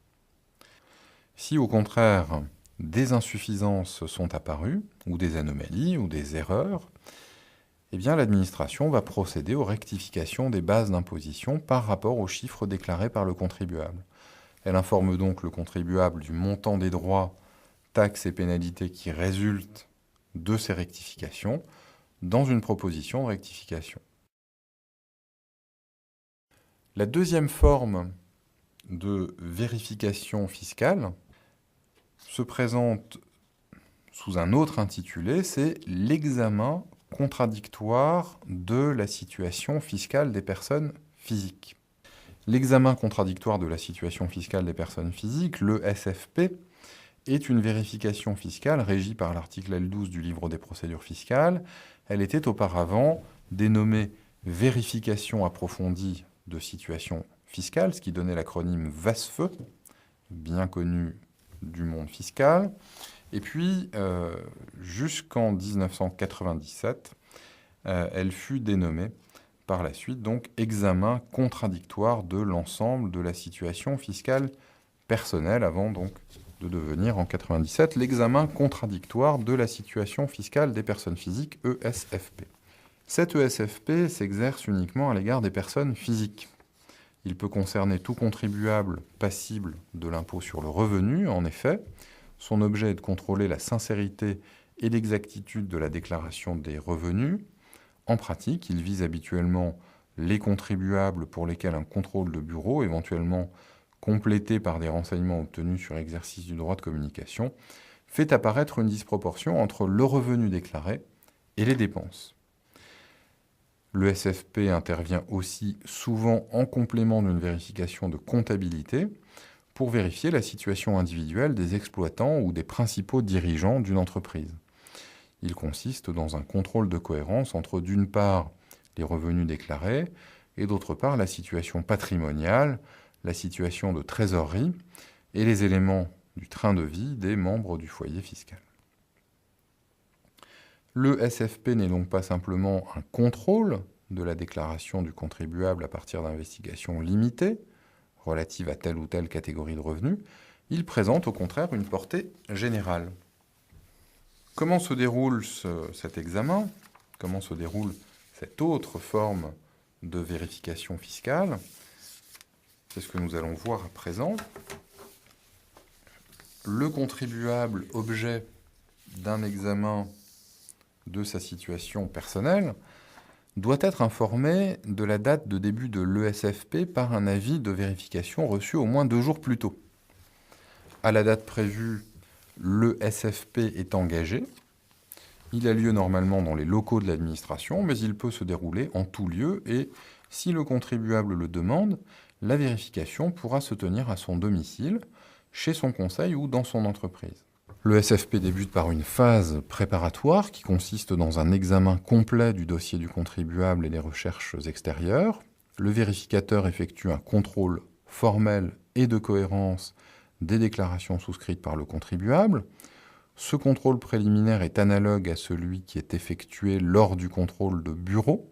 Si au contraire des insuffisances sont apparues, ou des anomalies, ou des erreurs, eh bien l'administration va procéder aux rectifications des bases d'imposition par rapport aux chiffres déclarés par le contribuable. Elle informe donc le contribuable du montant des droits, taxes et pénalités qui résultent de ces rectifications dans une proposition de rectification. La deuxième forme de vérification fiscale se présente sous un autre intitulé, c'est l'examen contradictoire de la situation fiscale des personnes physiques. L'examen contradictoire de la situation fiscale des personnes physiques, le SFP, est une vérification fiscale régie par l'article L12 du livre des procédures fiscales. Elle était auparavant dénommée vérification approfondie de situation fiscale, ce qui donnait l'acronyme VASFE, bien connu du monde fiscal. Et puis, jusqu'en 1997, elle fut dénommée par la suite donc examen contradictoire de l'ensemble de la situation fiscale personnelle, avant donc de devenir en 1997 l'examen contradictoire de la situation fiscale des personnes physiques, ESFP. Cet ESFP s'exerce uniquement à l'égard des personnes physiques. Il peut concerner tout contribuable passible de l'impôt sur le revenu, en effet. Son objet est de contrôler la sincérité et l'exactitude de la déclaration des revenus. En pratique, il vise habituellement les contribuables pour lesquels un contrôle de bureau, éventuellement complété par des renseignements obtenus sur exercice du droit de communication, fait apparaître une disproportion entre le revenu déclaré et les dépenses. Le SFP intervient aussi souvent en complément d'une vérification de comptabilité pour vérifier la situation individuelle des exploitants ou des principaux dirigeants d'une entreprise. Il consiste dans un contrôle de cohérence entre, d'une part, les revenus déclarés et, d'autre part, la situation patrimoniale, la situation de trésorerie et les éléments du train de vie des membres du foyer fiscal. Le SFP n'est donc pas simplement un contrôle de la déclaration du contribuable à partir d'investigations limitées, relatives à telle ou telle catégorie de revenus, il présente au contraire une portée générale. Comment se déroule cet examen? Comment se déroule cette autre forme de vérification fiscale? C'est ce que nous allons voir à présent. Le contribuable, objet d'un examen de sa situation personnelle, doit être informé de la date de début de l'ESFP par un avis de vérification reçu au moins 2 jours plus tôt. À la date prévue, l'ESFP est engagé. Il a lieu normalement dans les locaux de l'administration, mais il peut se dérouler en tout lieu et, si le contribuable le demande, la vérification pourra se tenir à son domicile, chez son conseil ou dans son entreprise. Le SFP débute par une phase préparatoire qui consiste dans un examen complet du dossier du contribuable et des recherches extérieures. Le vérificateur effectue un contrôle formel et de cohérence des déclarations souscrites par le contribuable. Ce contrôle préliminaire est analogue à celui qui est effectué lors du contrôle de bureau,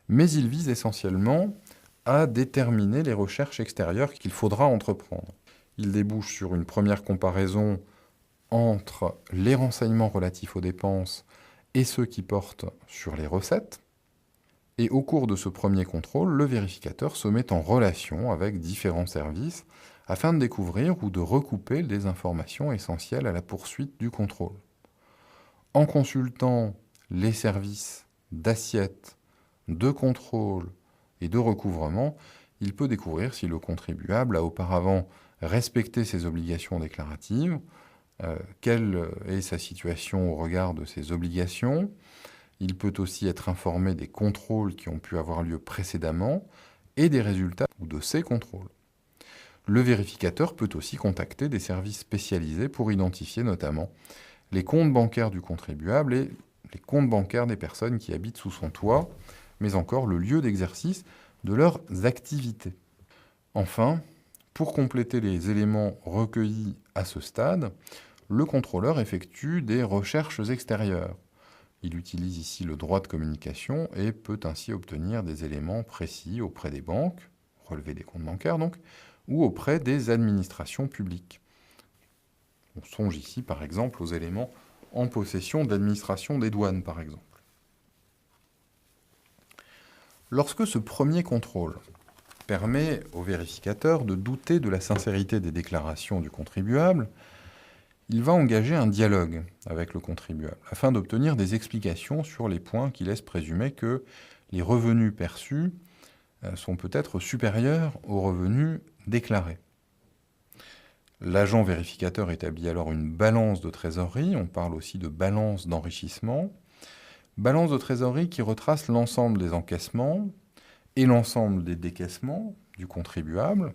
mais il vise essentiellement à déterminer les recherches extérieures qu'il faudra entreprendre. Il débouche sur une première comparaison entre les renseignements relatifs aux dépenses et ceux qui portent sur les recettes. Et au cours de ce premier contrôle, le vérificateur se met en relation avec différents services afin de découvrir ou de recouper des informations essentielles à la poursuite du contrôle. En consultant les services d'assiette, de contrôle et de recouvrement, il peut découvrir si le contribuable a auparavant respecté ses obligations déclaratives, quelle est sa situation au regard de ses obligations. Il peut aussi être informé des contrôles qui ont pu avoir lieu précédemment et des résultats ou de ces contrôles. Le vérificateur peut aussi contacter des services spécialisés pour identifier notamment les comptes bancaires du contribuable et les comptes bancaires des personnes qui habitent sous son toit, mais encore le lieu d'exercice de leurs activités. Enfin, pour compléter les éléments recueillis à ce stade, le contrôleur effectue des recherches extérieures. Il utilise ici le droit de communication et peut ainsi obtenir des éléments précis auprès des banques, relever des comptes bancaires donc, ou auprès des administrations publiques. On songe ici par exemple aux éléments en possession de l'administration des douanes par exemple. Lorsque ce premier contrôle permet au vérificateur de douter de la sincérité des déclarations du contribuable, il va engager un dialogue avec le contribuable afin d'obtenir des explications sur les points qui laissent présumer que les revenus perçus sont peut-être supérieurs aux revenus déclarés. L'agent vérificateur établit alors une balance de trésorerie, on parle aussi de balance d'enrichissement, balance de trésorerie qui retrace l'ensemble des encaissements et l'ensemble des décaissements du contribuable.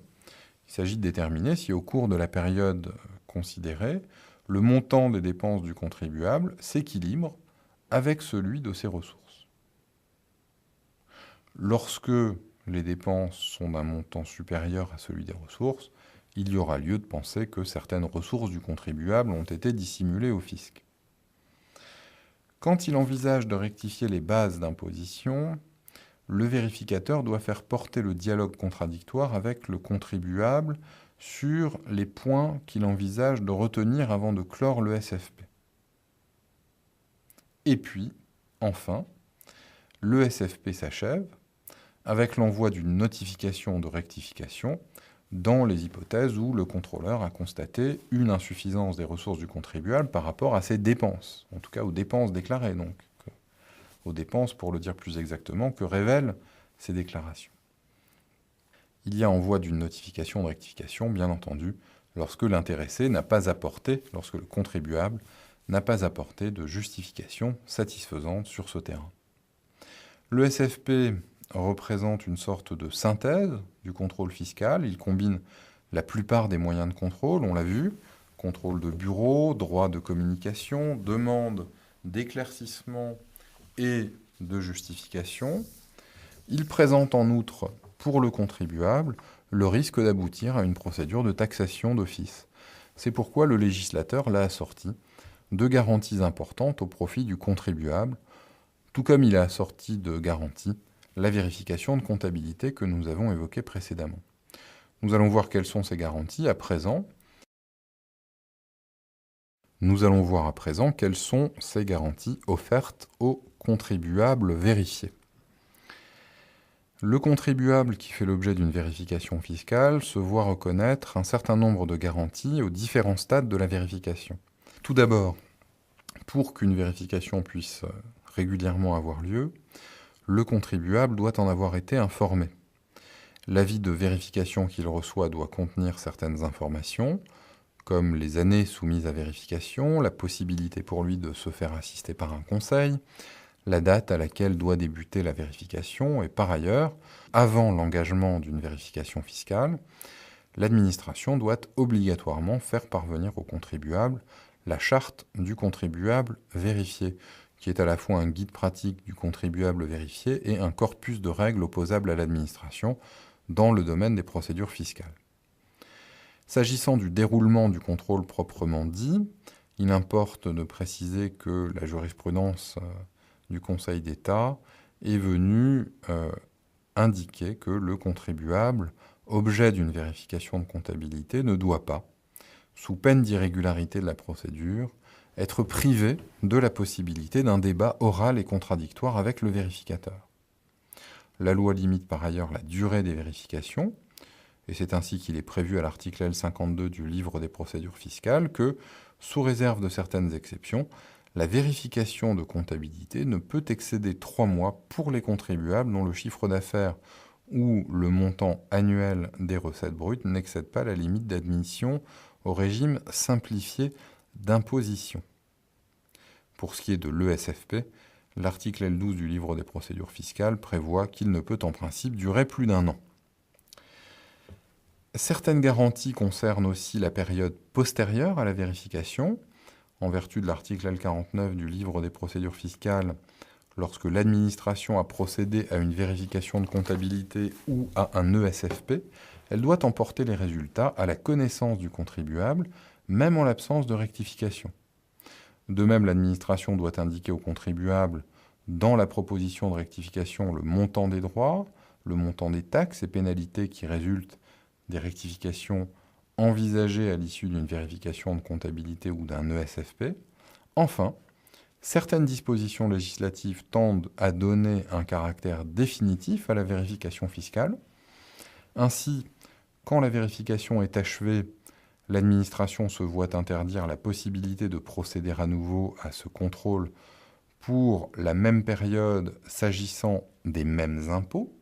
Il s'agit de déterminer si au cours de la période considérée, le montant des dépenses du contribuable s'équilibre avec celui de ses ressources. Lorsque les dépenses sont d'un montant supérieur à celui des ressources, il y aura lieu de penser que certaines ressources du contribuable ont été dissimulées au fisc. Quand il envisage de rectifier les bases d'imposition, le vérificateur doit faire porter le dialogue contradictoire avec le contribuable sur les points qu'il envisage de retenir avant de clore le SFP. Et puis, enfin, le SFP s'achève avec l'envoi d'une notification de rectification dans les hypothèses où le contrôleur a constaté une insuffisance des ressources du contribuable par rapport à ses dépenses, en tout cas aux dépenses déclarées, donc aux dépenses, pour le dire plus exactement, que révèlent ces déclarations. Il y a envoi d'une notification de rectification, bien entendu, lorsque l'intéressé n'a pas apporté, lorsque le contribuable n'a pas apporté de justification satisfaisante sur ce terrain. Le SFP représente une sorte de synthèse du contrôle fiscal. Il combine la plupart des moyens de contrôle, on l'a vu, contrôle de bureau, droit de communication, demande d'éclaircissement et de justification. Il présente en outre, pour le contribuable, le risque d'aboutir à une procédure de taxation d'office. C'est pourquoi le législateur l'a assorti de garanties importantes au profit du contribuable, tout comme il a assorti de garanties la vérification de comptabilité que nous avons évoquée précédemment. Nous allons voir quelles sont ces garanties à présent. Nous allons voir à présent quelles sont ces garanties offertes aux contribuables vérifiés. Le contribuable qui fait l'objet d'une vérification fiscale se voit reconnaître un certain nombre de garanties aux différents stades de la vérification. Tout d'abord, pour qu'une vérification puisse régulièrement avoir lieu, le contribuable doit en avoir été informé. L'avis de vérification qu'il reçoit doit contenir certaines informations, comme les années soumises à vérification, la possibilité pour lui de se faire assister par un conseil, la date à laquelle doit débuter la vérification, et par ailleurs, avant l'engagement d'une vérification fiscale, l'administration doit obligatoirement faire parvenir au contribuable la charte du contribuable vérifié, qui est à la fois un guide pratique du contribuable vérifié et un corpus de règles opposables à l'administration dans le domaine des procédures fiscales. S'agissant du déroulement du contrôle proprement dit, il importe de préciser que la jurisprudence du Conseil d'État est venue indiquer que le contribuable, objet d'une vérification de comptabilité, ne doit pas, sous peine d'irrégularité de la procédure, être privé de la possibilité d'un débat oral et contradictoire avec le vérificateur. La loi limite par ailleurs la durée des vérifications, et c'est ainsi qu'il est prévu à l'article L52 du livre des procédures fiscales que, sous réserve de certaines exceptions, la vérification de comptabilité ne peut excéder 3 mois pour les contribuables dont le chiffre d'affaires ou le montant annuel des recettes brutes n'excède pas la limite d'admission au régime simplifié d'imposition. Pour ce qui est de l'ESFP, l'article L12 du livre des procédures fiscales prévoit qu'il ne peut en principe durer plus d'1 an. Certaines garanties concernent aussi la période postérieure à la vérification. En vertu de l'article L49 du livre des procédures fiscales, lorsque l'administration a procédé à une vérification de comptabilité ou à un ESFP, elle doit en porter les résultats à la connaissance du contribuable, même en l'absence de rectification. De même, l'administration doit indiquer au contribuable, dans la proposition de rectification, le montant des droits, le montant des taxes et pénalités qui résultent des rectifications envisagées à l'issue d'une vérification de comptabilité ou d'un ESFP. Enfin, certaines dispositions législatives tendent à donner un caractère définitif à la vérification fiscale. Ainsi, quand la vérification est achevée, l'administration se voit interdire la possibilité de procéder à nouveau à ce contrôle pour la même période s'agissant des mêmes impôts.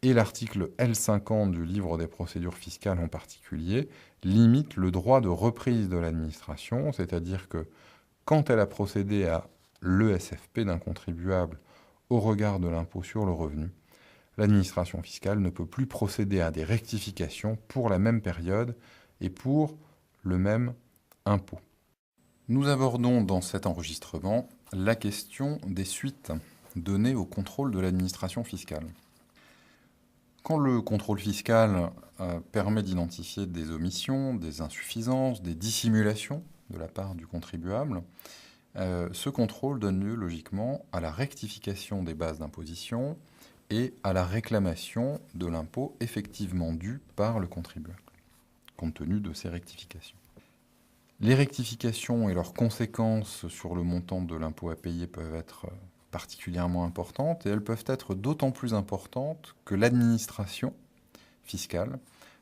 Et l'article L50 du livre des procédures fiscales en particulier limite le droit de reprise de l'administration, c'est-à-dire que quand elle a procédé à l'ESFP d'un contribuable au regard de l'impôt sur le revenu, l'administration fiscale ne peut plus procéder à des rectifications pour la même période et pour le même impôt. Nous abordons dans cet enregistrement la question des suites données au contrôle de l'administration fiscale. Quand le contrôle fiscal permet d'identifier des omissions, des insuffisances, des dissimulations de la part du contribuable, ce contrôle donne lieu logiquement à la rectification des bases d'imposition et à la réclamation de l'impôt effectivement dû par le contribuable, compte tenu de ces rectifications. Les rectifications et leurs conséquences sur le montant de l'impôt à payer peuvent être particulièrement importantes, et elles peuvent être d'autant plus importantes que l'administration fiscale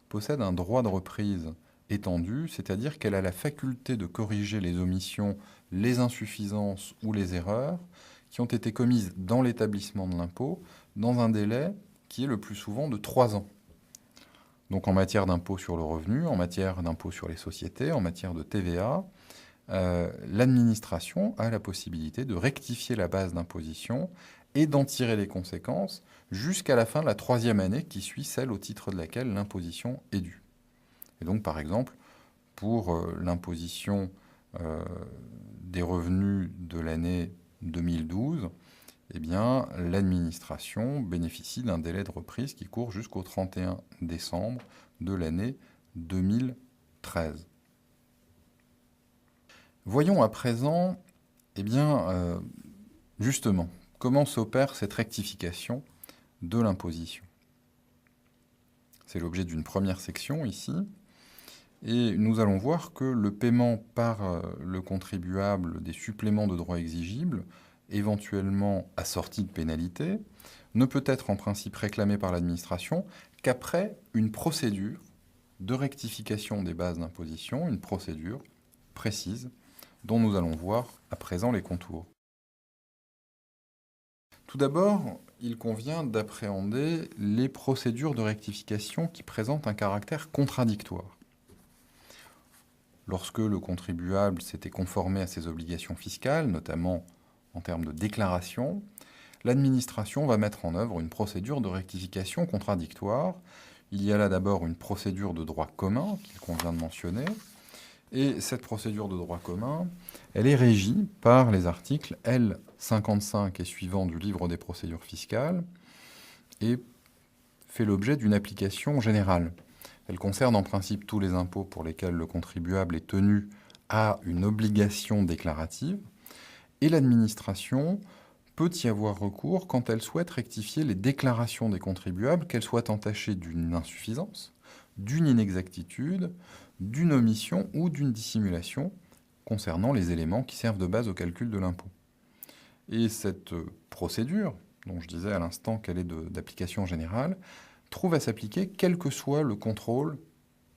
possède un droit de reprise étendu, c'est-à-dire qu'elle a la faculté de corriger les omissions, les insuffisances ou les erreurs qui ont été commises dans l'établissement de l'impôt dans un délai qui est le plus souvent de 3 ans. Donc en matière d'impôt sur le revenu, en matière d'impôt sur les sociétés, en matière de TVA, l'administration a la possibilité de rectifier la base d'imposition et d'en tirer les conséquences jusqu'à la fin de la 3e année qui suit celle au titre de laquelle l'imposition est due. Et donc, par exemple, pour l'imposition des revenus de l'année 2012, eh bien, l'administration bénéficie d'un délai de reprise qui court jusqu'au 31 décembre de l'année 2013. Voyons à présent, eh bien, justement, comment s'opère cette rectification de l'imposition. C'est l'objet d'une première section ici. Et nous allons voir que le paiement par le contribuable des suppléments de droits exigibles, éventuellement assortis de pénalités, ne peut être en principe réclamé par l'administration qu'après une procédure de rectification des bases d'imposition, une procédure précise dont nous allons voir à présent les contours. Tout d'abord, il convient d'appréhender les procédures de rectification qui présentent un caractère contradictoire. Lorsque le contribuable s'était conformé à ses obligations fiscales, notamment en termes de déclaration, l'administration va mettre en œuvre une procédure de rectification contradictoire. Il y a là d'abord une procédure de droit commun qu'il convient de mentionner, et cette procédure de droit commun, elle est régie par les articles L55 et suivants du livre des procédures fiscales et fait l'objet d'une application générale. Elle concerne en principe tous les impôts pour lesquels le contribuable est tenu à une obligation déclarative, et l'administration peut y avoir recours quand elle souhaite rectifier les déclarations des contribuables, qu'elles soient entachées d'une insuffisance, d'une inexactitude, d'une omission ou d'une dissimulation concernant les éléments qui servent de base au calcul de l'impôt. Et cette procédure, dont je disais à l'instant qu'elle est d'application générale, trouve à s'appliquer quel que soit le contrôle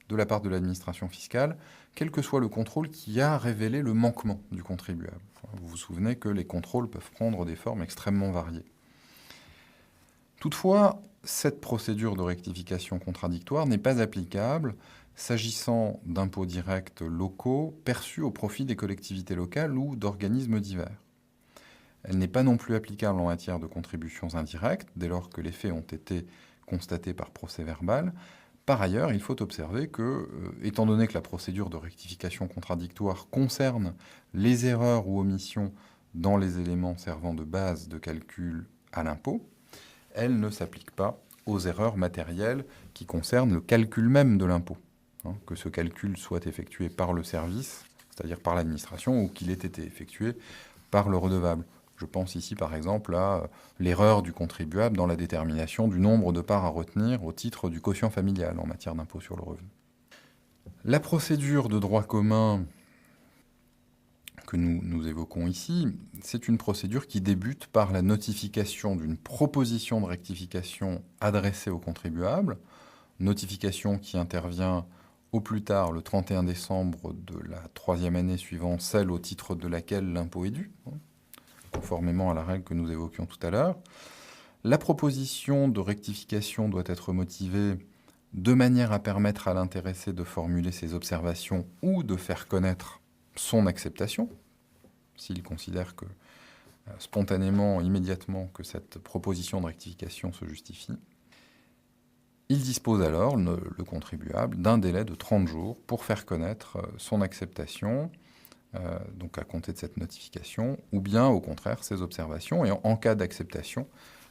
de la part de l'administration fiscale, quel que soit le contrôle qui a révélé le manquement du contribuable. Vous vous souvenez que les contrôles peuvent prendre des formes extrêmement variées. Toutefois, cette procédure de rectification contradictoire n'est pas applicable s'agissant d'impôts directs locaux perçus au profit des collectivités locales ou d'organismes divers. Elle n'est pas non plus applicable en matière de contributions indirectes, dès lors que les faits ont été constatés par procès-verbal. Par ailleurs, il faut observer que, étant donné que la procédure de rectification contradictoire concerne les erreurs ou omissions dans les éléments servant de base de calcul à l'impôt, elle ne s'applique pas aux erreurs matérielles qui concernent le calcul même de l'impôt, que ce calcul soit effectué par le service, c'est-à-dire par l'administration, ou qu'il ait été effectué par le redevable. Je pense ici par exemple à l'erreur du contribuable dans la détermination du nombre de parts à retenir au titre du quotient familial en matière d'impôt sur le revenu. La procédure de droit commun que nous évoquons ici, c'est une procédure qui débute par la notification d'une proposition de rectification adressée au contribuable, notification qui intervient au plus tard le 31 décembre de la troisième année suivant celle au titre de laquelle l'impôt est dû, conformément à la règle que nous évoquions tout à l'heure. La proposition de rectification doit être motivée de manière à permettre à l'intéressé de formuler ses observations ou de faire connaître son acceptation, s'il considère que spontanément, immédiatement, que cette proposition de rectification se justifie. Il dispose alors, le contribuable, d'un délai de 30 jours pour faire connaître son acceptation, donc à compter de cette notification, ou bien au contraire ses observations. Et en cas d'acceptation,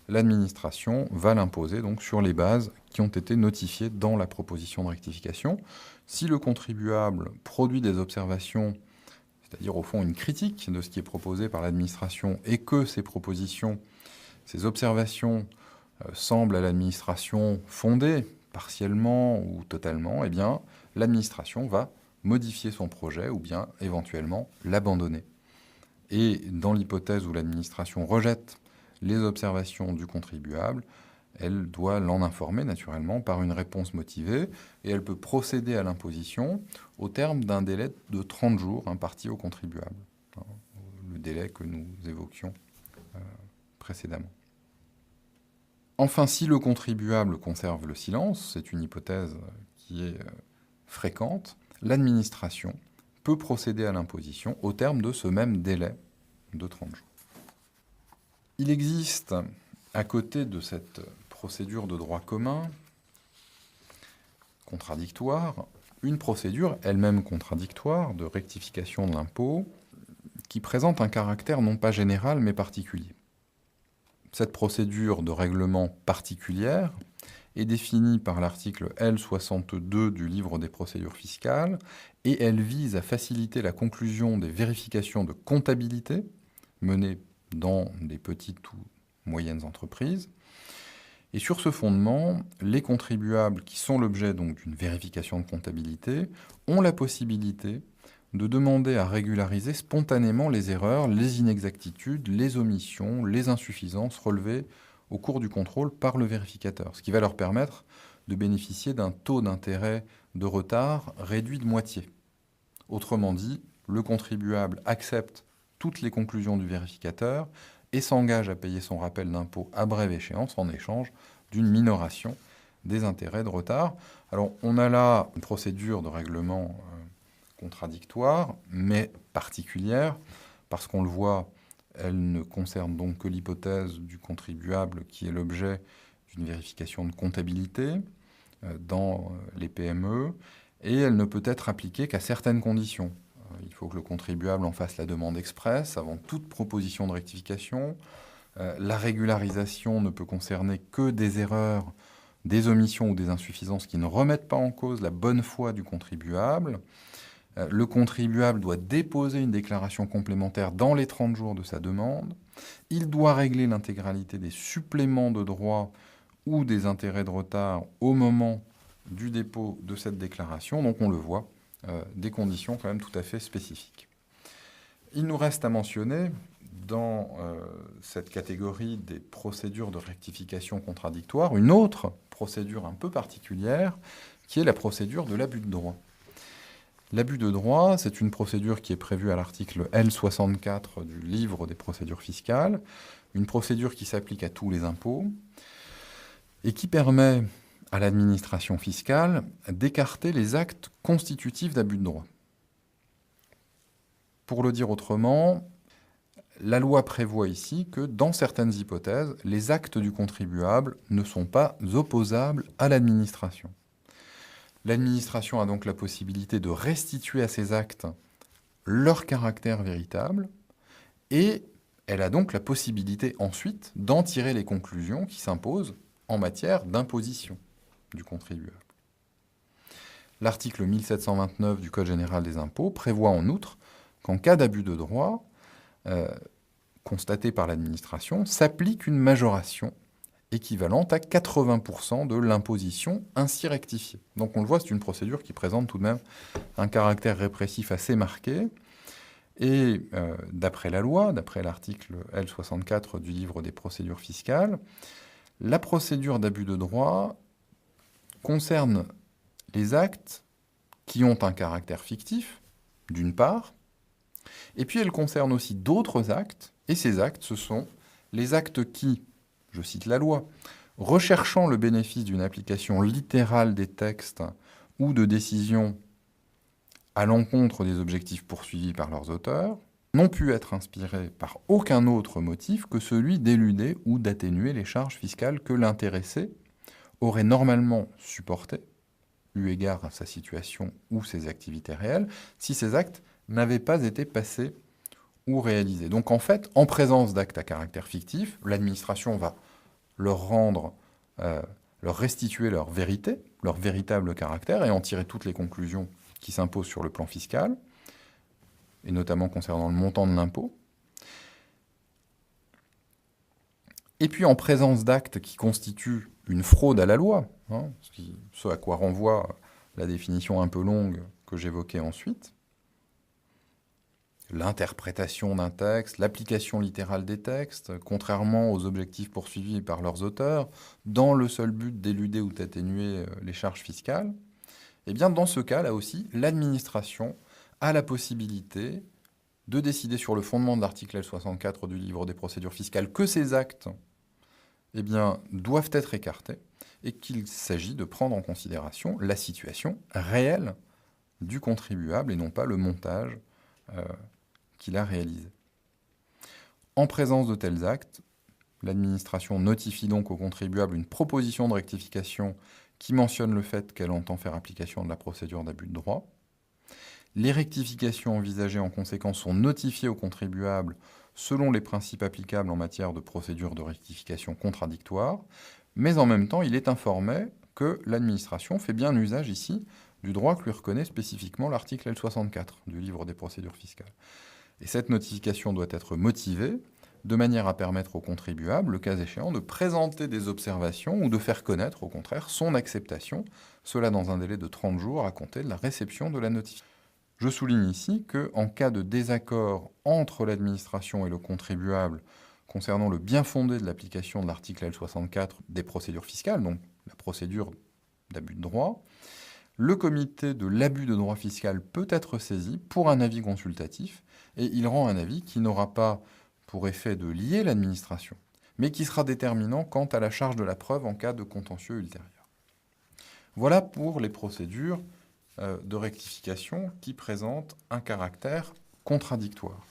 l'administration va l'imposer donc sur les bases qui ont été notifiées dans la proposition de rectification. Si le contribuable produit des observations, c'est-à-dire au fond une critique de ce qui est proposé par l'administration, et que ces propositions, ces observations semblent à l'administration fondées, partiellement ou totalement, eh bien l'administration va modifier son projet ou bien éventuellement l'abandonner. Et dans l'hypothèse où l'administration rejette les observations du contribuable, elle doit l'en informer naturellement par une réponse motivée et elle peut procéder à l'imposition au terme d'un délai de 30 jours imparti au contribuable, le délai que nous évoquions précédemment. Enfin, si le contribuable conserve le silence, c'est une hypothèse qui est fréquente, l'administration peut procéder à l'imposition au terme de ce même délai de 30 jours. Il existe, à côté de cette procédure de droit commun contradictoire, une procédure elle-même contradictoire de rectification de l'impôt qui présente un caractère non pas général mais particulier. Cette procédure de règlement particulière est définie par l'article L62 du livre des procédures fiscales et elle vise à faciliter la conclusion des vérifications de comptabilité menées dans des petites ou moyennes entreprises. Et sur ce fondement, les contribuables qui sont l'objet donc d'une vérification de comptabilité ont la possibilité de demander à régulariser spontanément les erreurs, les inexactitudes, les omissions, les insuffisances relevées au cours du contrôle par le vérificateur, ce qui va leur permettre de bénéficier d'un taux d'intérêt de retard réduit de moitié. Autrement dit, le contribuable accepte toutes les conclusions du vérificateur et s'engage à payer son rappel d'impôt à brève échéance en échange d'une minoration des intérêts de retard. Alors, on a là une procédure de règlement contradictoire, mais particulière, parce qu'on le voit, elle ne concerne donc que l'hypothèse du contribuable qui est l'objet d'une vérification de comptabilité dans les PME, et elle ne peut être appliquée qu'à certaines conditions. Il faut que le contribuable en fasse la demande expresse avant toute proposition de rectification. La régularisation ne peut concerner que des erreurs, des omissions ou des insuffisances qui ne remettent pas en cause la bonne foi du contribuable. Le contribuable doit déposer une déclaration complémentaire dans les 30 jours de sa demande. Il doit régler l'intégralité des suppléments de droits ou des intérêts de retard au moment du dépôt de cette déclaration. Donc on le voit, des conditions quand même tout à fait spécifiques. Il nous reste à mentionner dans cette catégorie des procédures de rectification contradictoire une autre procédure un peu particulière qui est la procédure de l'abus de droit. L'abus de droit, c'est une procédure qui est prévue à l'article L64 du livre des procédures fiscales, une procédure qui s'applique à tous les impôts et qui permet à l'administration fiscale d'écarter les actes constitutifs d'abus de droit. Pour le dire autrement, la loi prévoit ici que dans certaines hypothèses, les actes du contribuable ne sont pas opposables à l'administration. L'administration a donc la possibilité de restituer à ces actes leur caractère véritable et elle a donc la possibilité ensuite d'en tirer les conclusions qui s'imposent en matière d'imposition du contribuable. L'article 1729 du Code général des impôts prévoit en outre qu'en cas d'abus de droit constaté par l'administration, s'applique une majoration équivalente à 80% de l'imposition ainsi rectifiée. Donc on le voit, c'est une procédure qui présente tout de même un caractère répressif assez marqué. Et d'après la loi, d'après l'article L64 du livre des procédures fiscales, la procédure d'abus de droit concerne les actes qui ont un caractère fictif, d'une part, et puis elle concerne aussi d'autres actes, et ces actes, ce sont les actes qui, je cite la loi, recherchant le bénéfice d'une application littérale des textes ou de décisions à l'encontre des objectifs poursuivis par leurs auteurs, n'ont pu être inspirés par aucun autre motif que celui d'éluder ou d'atténuer les charges fiscales que l'intéressé aurait normalement supportées, eu égard à sa situation ou ses activités réelles, si ces actes n'avaient pas été passés ou réalisés. Donc en fait, en présence d'actes à caractère fictif, l'administration va leur restituer leur vérité, leur véritable caractère, et en tirer toutes les conclusions qui s'imposent sur le plan fiscal, et notamment concernant le montant de l'impôt. Et puis en présence d'actes qui constituent une fraude à la loi, ce à quoi renvoie la définition un peu longue que j'évoquais ensuite, l'interprétation d'un texte, l'application littérale des textes, contrairement aux objectifs poursuivis par leurs auteurs, dans le seul but d'éluder ou d'atténuer les charges fiscales, eh bien dans ce cas, là aussi, l'administration a la possibilité de décider sur le fondement de l'article L64 du livre des procédures fiscales que ces actes eh bien, doivent être écartés et qu'il s'agit de prendre en considération la situation réelle du contribuable et non pas le montage qu'il a réalisé. En présence de tels actes, l'administration notifie donc au contribuable une proposition de rectification qui mentionne le fait qu'elle entend faire application de la procédure d'abus de droit. Les rectifications envisagées en conséquence sont notifiées au contribuable selon les principes applicables en matière de procédure de rectification contradictoire, mais en même temps, il est informé que l'administration fait bien usage ici du droit que lui reconnaît spécifiquement l'article L64 du livre des procédures fiscales. Et cette notification doit être motivée de manière à permettre au contribuable, le cas échéant, de présenter des observations ou de faire connaître, au contraire, son acceptation, cela dans un délai de 30 jours à compter de la réception de la notification. Je souligne ici qu'en cas de désaccord entre l'administration et le contribuable concernant le bien-fondé de l'application de l'article L64 des procédures fiscales, donc la procédure d'abus de droit, le comité de l'abus de droit fiscal peut être saisi pour un avis consultatif et il rend un avis qui n'aura pas pour effet de lier l'administration, mais qui sera déterminant quant à la charge de la preuve en cas de contentieux ultérieur. Voilà pour les procédures de rectification qui présentent un caractère contradictoire.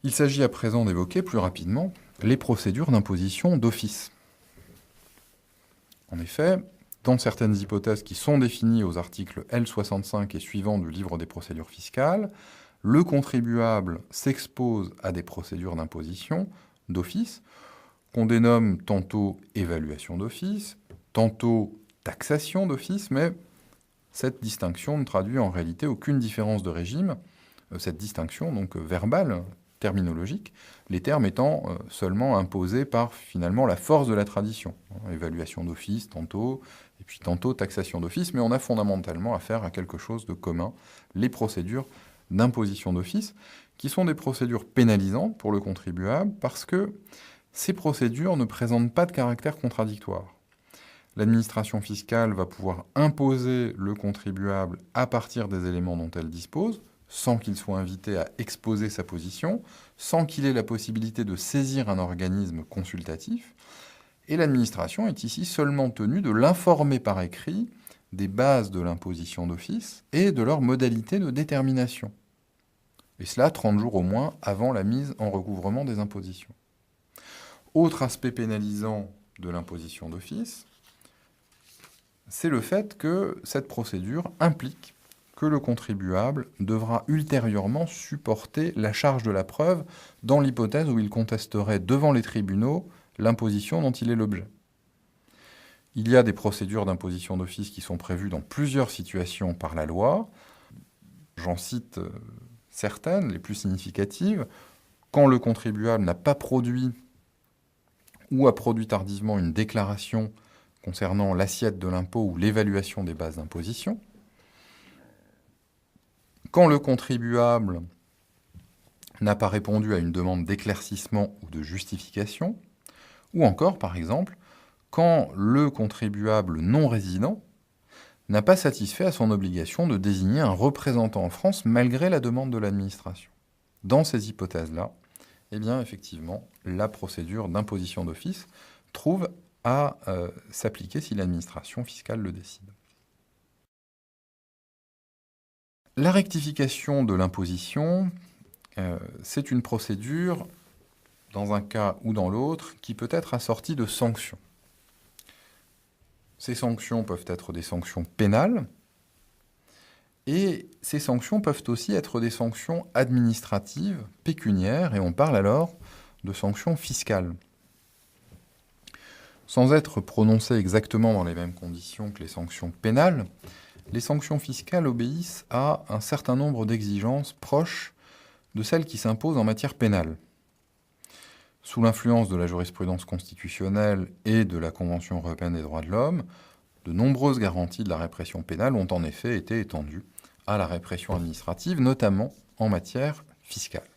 Il s'agit à présent d'évoquer plus rapidement les procédures d'imposition d'office. En effet, dans certaines hypothèses qui sont définies aux articles L65 et suivants du livre des procédures fiscales, le contribuable s'expose à des procédures d'imposition d'office, qu'on dénomme tantôt évaluation d'office, tantôt taxation d'office, mais cette distinction ne traduit en réalité aucune différence de régime, cette distinction donc verbale, terminologique, les termes étant seulement imposés par finalement la force de la tradition. Évaluation d'office tantôt, et puis tantôt taxation d'office, mais on a fondamentalement affaire à quelque chose de commun, les procédures d'imposition d'office, qui sont des procédures pénalisantes pour le contribuable parce que ces procédures ne présentent pas de caractère contradictoire. L'administration fiscale va pouvoir imposer le contribuable à partir des éléments dont elle dispose, sans qu'il soit invité à exposer sa position, sans qu'il ait la possibilité de saisir un organisme consultatif, et l'administration est ici seulement tenue de l'informer par écrit des bases de l'imposition d'office et de leurs modalités de détermination. Et cela 30 jours au moins avant la mise en recouvrement des impositions. Autre aspect pénalisant de l'imposition d'office, c'est le fait que cette procédure implique que le contribuable devra ultérieurement supporter la charge de la preuve dans l'hypothèse où il contesterait devant les tribunaux l'imposition dont il est l'objet. Il y a des procédures d'imposition d'office qui sont prévues dans plusieurs situations par la loi. J'en cite certaines, les plus significatives. Quand le contribuable n'a pas produit ou a produit tardivement une déclaration concernant l'assiette de l'impôt ou l'évaluation des bases d'imposition. Quand le contribuable n'a pas répondu à une demande d'éclaircissement ou de justification, ou encore, par exemple, quand le contribuable non résident n'a pas satisfait à son obligation de désigner un représentant en France malgré la demande de l'administration. Dans ces hypothèses-là, eh bien, effectivement, la procédure d'imposition d'office trouve à s'appliquer si l'administration fiscale le décide. La rectification de l'imposition, c'est une procédure, dans un cas ou dans l'autre, qui peut être assortie de sanctions. Ces sanctions peuvent être des sanctions pénales, et ces sanctions peuvent aussi être des sanctions administratives, pécuniaires, et on parle alors de sanctions fiscales. Sans être prononcées exactement dans les mêmes conditions que les sanctions pénales, les sanctions fiscales obéissent à un certain nombre d'exigences proches de celles qui s'imposent en matière pénale. Sous l'influence de la jurisprudence constitutionnelle et de la Convention européenne des droits de l'homme, de nombreuses garanties de la répression pénale ont en effet été étendues à la répression administrative, notamment en matière fiscale.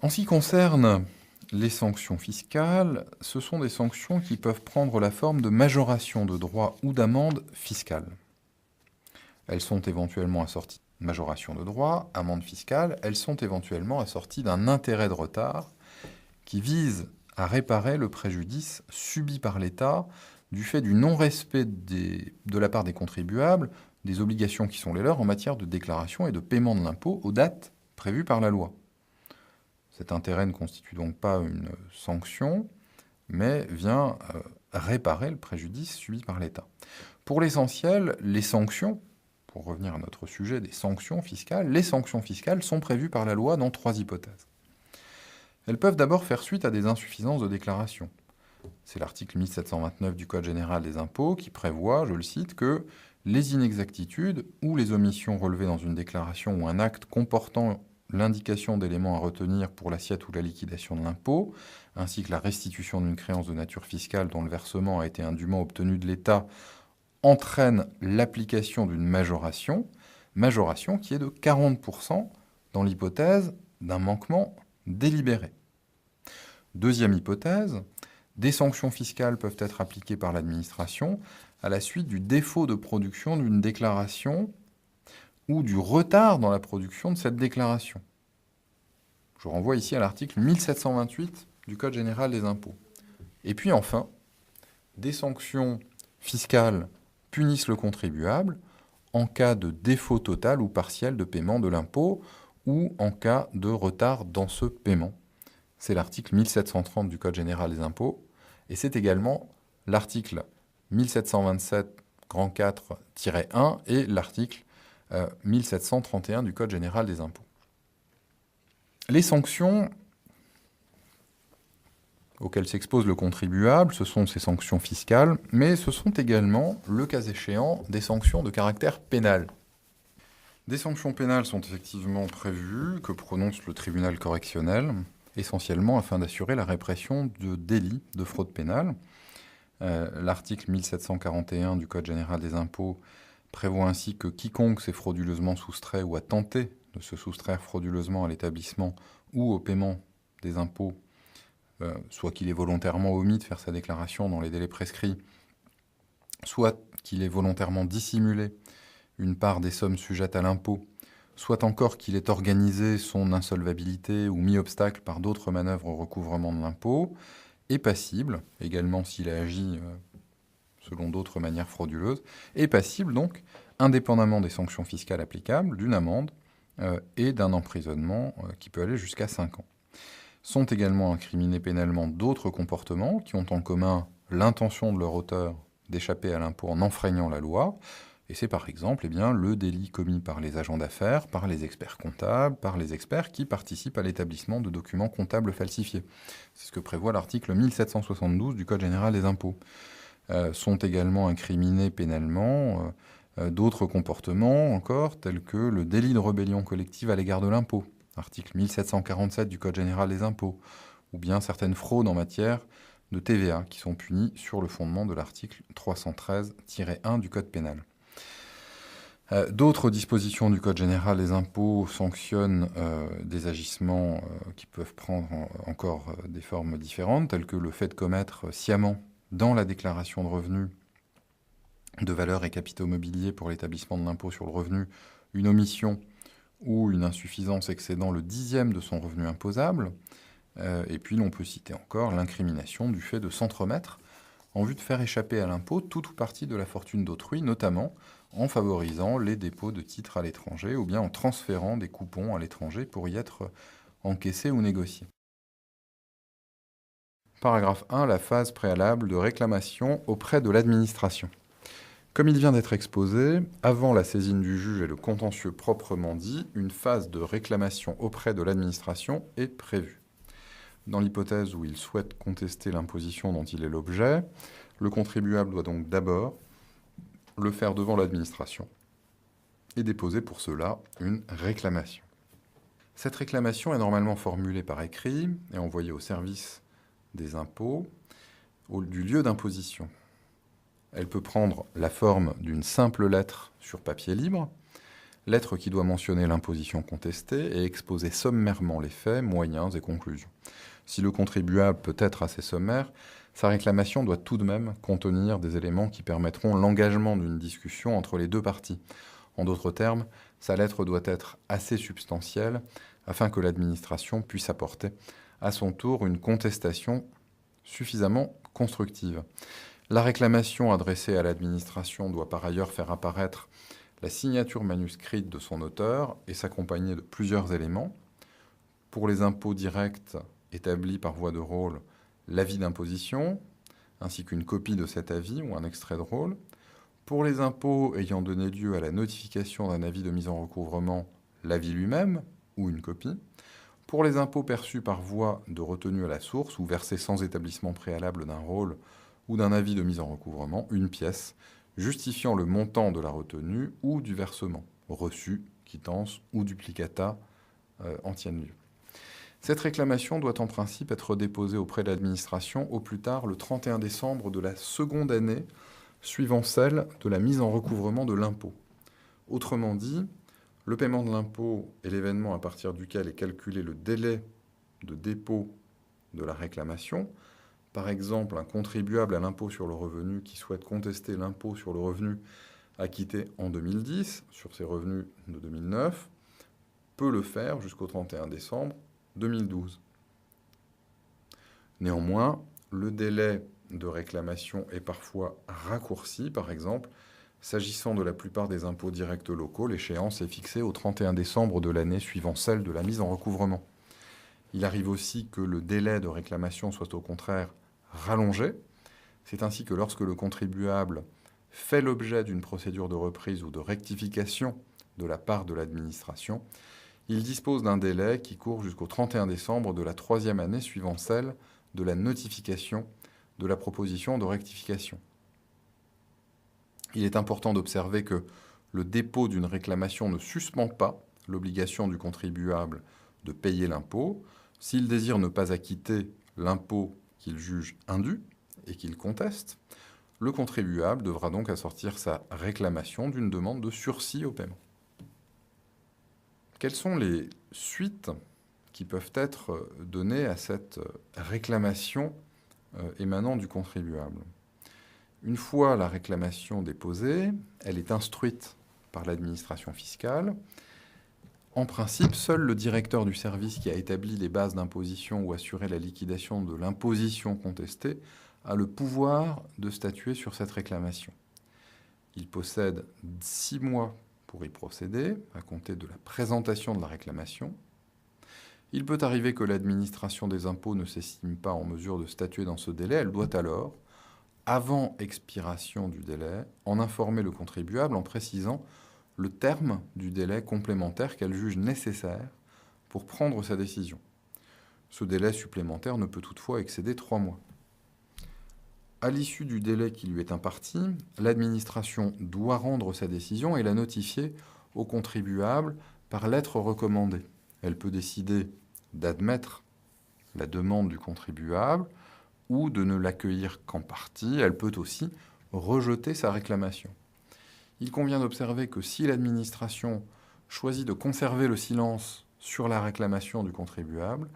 En ce qui concerne les sanctions fiscales, ce sont des sanctions qui peuvent prendre la forme de majoration de droits ou d'amendes fiscales. Elles sont éventuellement assorties de majoration de droits, amendes fiscales, elles sont éventuellement assorties d'un intérêt de retard qui vise à réparer le préjudice subi par l'État du fait du non-respect de la part des contribuables des obligations qui sont les leurs en matière de déclaration et de paiement de l'impôt aux dates prévues par la loi. Cet intérêt ne constitue donc pas une sanction, mais vient réparer le préjudice subi par l'État. Pour l'essentiel, les sanctions, pour revenir à notre sujet des sanctions fiscales, les sanctions fiscales sont prévues par la loi dans 3 hypothèses. Elles peuvent d'abord faire suite à des insuffisances de déclaration. C'est l'article 1729 du Code général des impôts qui prévoit, je le cite, que les inexactitudes ou les omissions relevées dans une déclaration ou un acte comportant l'indication d'éléments à retenir pour l'assiette ou la liquidation de l'impôt, ainsi que la restitution d'une créance de nature fiscale dont le versement a été indûment obtenu de l'État, entraîne l'application d'une majoration qui est de 40% dans l'hypothèse d'un manquement délibéré. Deuxième hypothèse, des sanctions fiscales peuvent être appliquées par l'administration à la suite du défaut de production d'une déclaration ou du retard dans la production de cette déclaration. Je renvoie ici à l'article 1728 du Code général des impôts. Et puis enfin, des sanctions fiscales punissent le contribuable en cas de défaut total ou partiel de paiement de l'impôt ou en cas de retard dans ce paiement. C'est l'article 1730 du Code général des impôts et c'est également l'article 1727 grand 4-1 et l'article 1731 du Code général des impôts. Les sanctions auxquelles s'expose le contribuable, ce sont ces sanctions fiscales, mais ce sont également, le cas échéant, des sanctions de caractère pénal. Des sanctions pénales sont effectivement prévues, que prononce le tribunal correctionnel, essentiellement afin d'assurer la répression de délits de fraude pénale. L'article 1741 du Code général des impôts prévoit ainsi que quiconque s'est frauduleusement soustrait ou a tenté de se soustraire frauduleusement à l'établissement ou au paiement des impôts, soit qu'il ait volontairement omis de faire sa déclaration dans les délais prescrits, soit qu'il ait volontairement dissimulé une part des sommes sujettes à l'impôt, soit encore qu'il ait organisé son insolvabilité ou mis obstacle par d'autres manœuvres au recouvrement de l'impôt, est passible, également s'il a agi selon d'autres manières frauduleuses, est passible donc, indépendamment des sanctions fiscales applicables, d'une amende et d'un emprisonnement qui peut aller jusqu'à 5 ans. Sont également incriminés pénalement d'autres comportements qui ont en commun l'intention de leur auteur d'échapper à l'impôt en enfreignant la loi, et c'est par exemple le délit commis par les agents d'affaires, par les experts comptables, par les experts qui participent à l'établissement de documents comptables falsifiés. C'est ce que prévoit l'article 1772 du Code général des impôts. Sont également incriminés pénalement d'autres comportements encore, tels que le délit de rébellion collective à l'égard de l'impôt, article 1747 du Code général des impôts, ou bien certaines fraudes en matière de TVA qui sont punies sur le fondement de l'article 313-1 du Code pénal. D'autres dispositions du Code général des impôts sanctionnent des agissements qui peuvent prendre encore des formes différentes, telles que le fait de commettre sciemment dans la déclaration de revenus, de valeurs et capitaux mobiliers pour l'établissement de l'impôt sur le revenu, une omission ou une insuffisance excédant le 10e de son revenu imposable. Et puis l'on peut citer encore l'incrimination du fait de s'entremettre en vue de faire échapper à l'impôt toute ou partie de la fortune d'autrui, notamment en favorisant les dépôts de titres à l'étranger ou bien en transférant des coupons à l'étranger pour y être encaissés ou négociés. Paragraphe 1. La phase préalable de réclamation auprès de l'administration. Comme il vient d'être exposé, avant la saisine du juge et le contentieux proprement dit, une phase de réclamation auprès de l'administration est prévue. Dans l'hypothèse où il souhaite contester l'imposition dont il est l'objet, le contribuable doit donc d'abord le faire devant l'administration et déposer pour cela une réclamation. Cette réclamation est normalement formulée par écrit et envoyée au service des impôts du lieu d'imposition. Elle peut prendre la forme d'une simple lettre sur papier libre, lettre qui doit mentionner l'imposition contestée et exposer sommairement les faits, moyens et conclusions. Si le contribuable peut être assez sommaire, sa réclamation doit tout de même contenir des éléments qui permettront l'engagement d'une discussion entre les deux parties. En d'autres termes, sa lettre doit être assez substantielle afin que l'administration puisse apporter à son tour une contestation suffisamment constructive. La réclamation adressée à l'administration doit par ailleurs faire apparaître la signature manuscrite de son auteur et s'accompagner de plusieurs éléments. Pour les impôts directs établis par voie de rôle, l'avis d'imposition, ainsi qu'une copie de cet avis ou un extrait de rôle. Pour les impôts ayant donné lieu à la notification d'un avis de mise en recouvrement, l'avis lui-même ou une copie. Pour les impôts perçus par voie de retenue à la source ou versés sans établissement préalable d'un rôle ou d'un avis de mise en recouvrement, une pièce justifiant le montant de la retenue ou du versement, reçu, quittance ou duplicata en tiennent lieu. Cette réclamation doit en principe être déposée auprès de l'administration au plus tard le 31 décembre de la seconde année suivant celle de la mise en recouvrement de l'impôt. Autrement dit, le paiement de l'impôt est l'événement à partir duquel est calculé le délai de dépôt de la réclamation. Par exemple, un contribuable à l'impôt sur le revenu qui souhaite contester l'impôt sur le revenu acquitté en 2010 sur ses revenus de 2009 peut le faire jusqu'au 31 décembre 2012. Néanmoins, le délai de réclamation est parfois raccourci. Par exemple, s'agissant de la plupart des impôts directs locaux, l'échéance est fixée au 31 décembre de l'année suivant celle de la mise en recouvrement. Il arrive aussi que le délai de réclamation soit au contraire rallongé. C'est ainsi que lorsque le contribuable fait l'objet d'une procédure de reprise ou de rectification de la part de l'administration, il dispose d'un délai qui court jusqu'au 31 décembre de la troisième année suivant celle de la notification de la proposition de rectification. Il est important d'observer que le dépôt d'une réclamation ne suspend pas l'obligation du contribuable de payer l'impôt. S'il désire ne pas acquitter l'impôt qu'il juge indu et qu'il conteste, le contribuable devra donc assortir sa réclamation d'une demande de sursis au paiement. Quelles sont les suites qui peuvent être données à cette réclamation émanant du contribuable? Une fois la réclamation déposée, elle est instruite par l'administration fiscale. En principe, seul le directeur du service qui a établi les bases d'imposition ou assuré la liquidation de l'imposition contestée a le pouvoir de statuer sur cette réclamation. Il possède 6 mois pour y procéder, à compter de la présentation de la réclamation. Il peut arriver que l'administration des impôts ne s'estime pas en mesure de statuer dans ce délai. Elle doit alors, avant expiration du délai, en informer le contribuable en précisant le terme du délai complémentaire qu'elle juge nécessaire pour prendre sa décision. Ce délai supplémentaire ne peut toutefois excéder 3 mois. À l'issue du délai qui lui est imparti, l'administration doit rendre sa décision et la notifier au contribuable par lettre recommandée. Elle peut décider d'admettre la demande du contribuable ou de ne l'accueillir qu'en partie. Elle peut aussi rejeter sa réclamation. Il convient d'observer que si l'administration choisit de conserver le silence sur la réclamation du contribuable,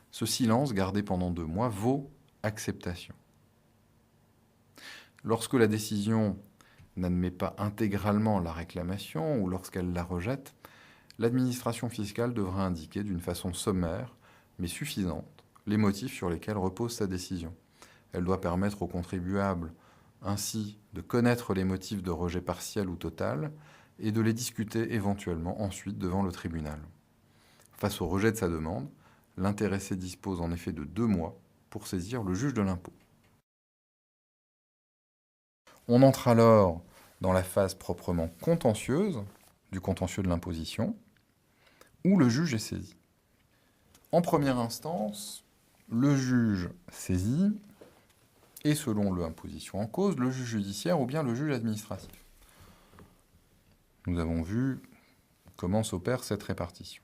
ce silence, gardé pendant 2 mois, vaut acceptation. Lorsque la décision n'admet pas intégralement la réclamation ou lorsqu'elle la rejette, l'administration fiscale devra indiquer d'une façon sommaire, mais suffisante, les motifs sur lesquels repose sa décision. Elle doit permettre au contribuable ainsi de connaître les motifs de rejet partiel ou total et de les discuter éventuellement ensuite devant le tribunal. Face au rejet de sa demande, l'intéressé dispose en effet de 2 mois pour saisir le juge de l'impôt. On entre alors dans la phase proprement contentieuse du contentieux de l'imposition, où le juge est saisi. En première instance, le juge saisit, et selon l'imposition en cause, le juge judiciaire ou bien le juge administratif. Nous avons vu comment s'opère cette répartition.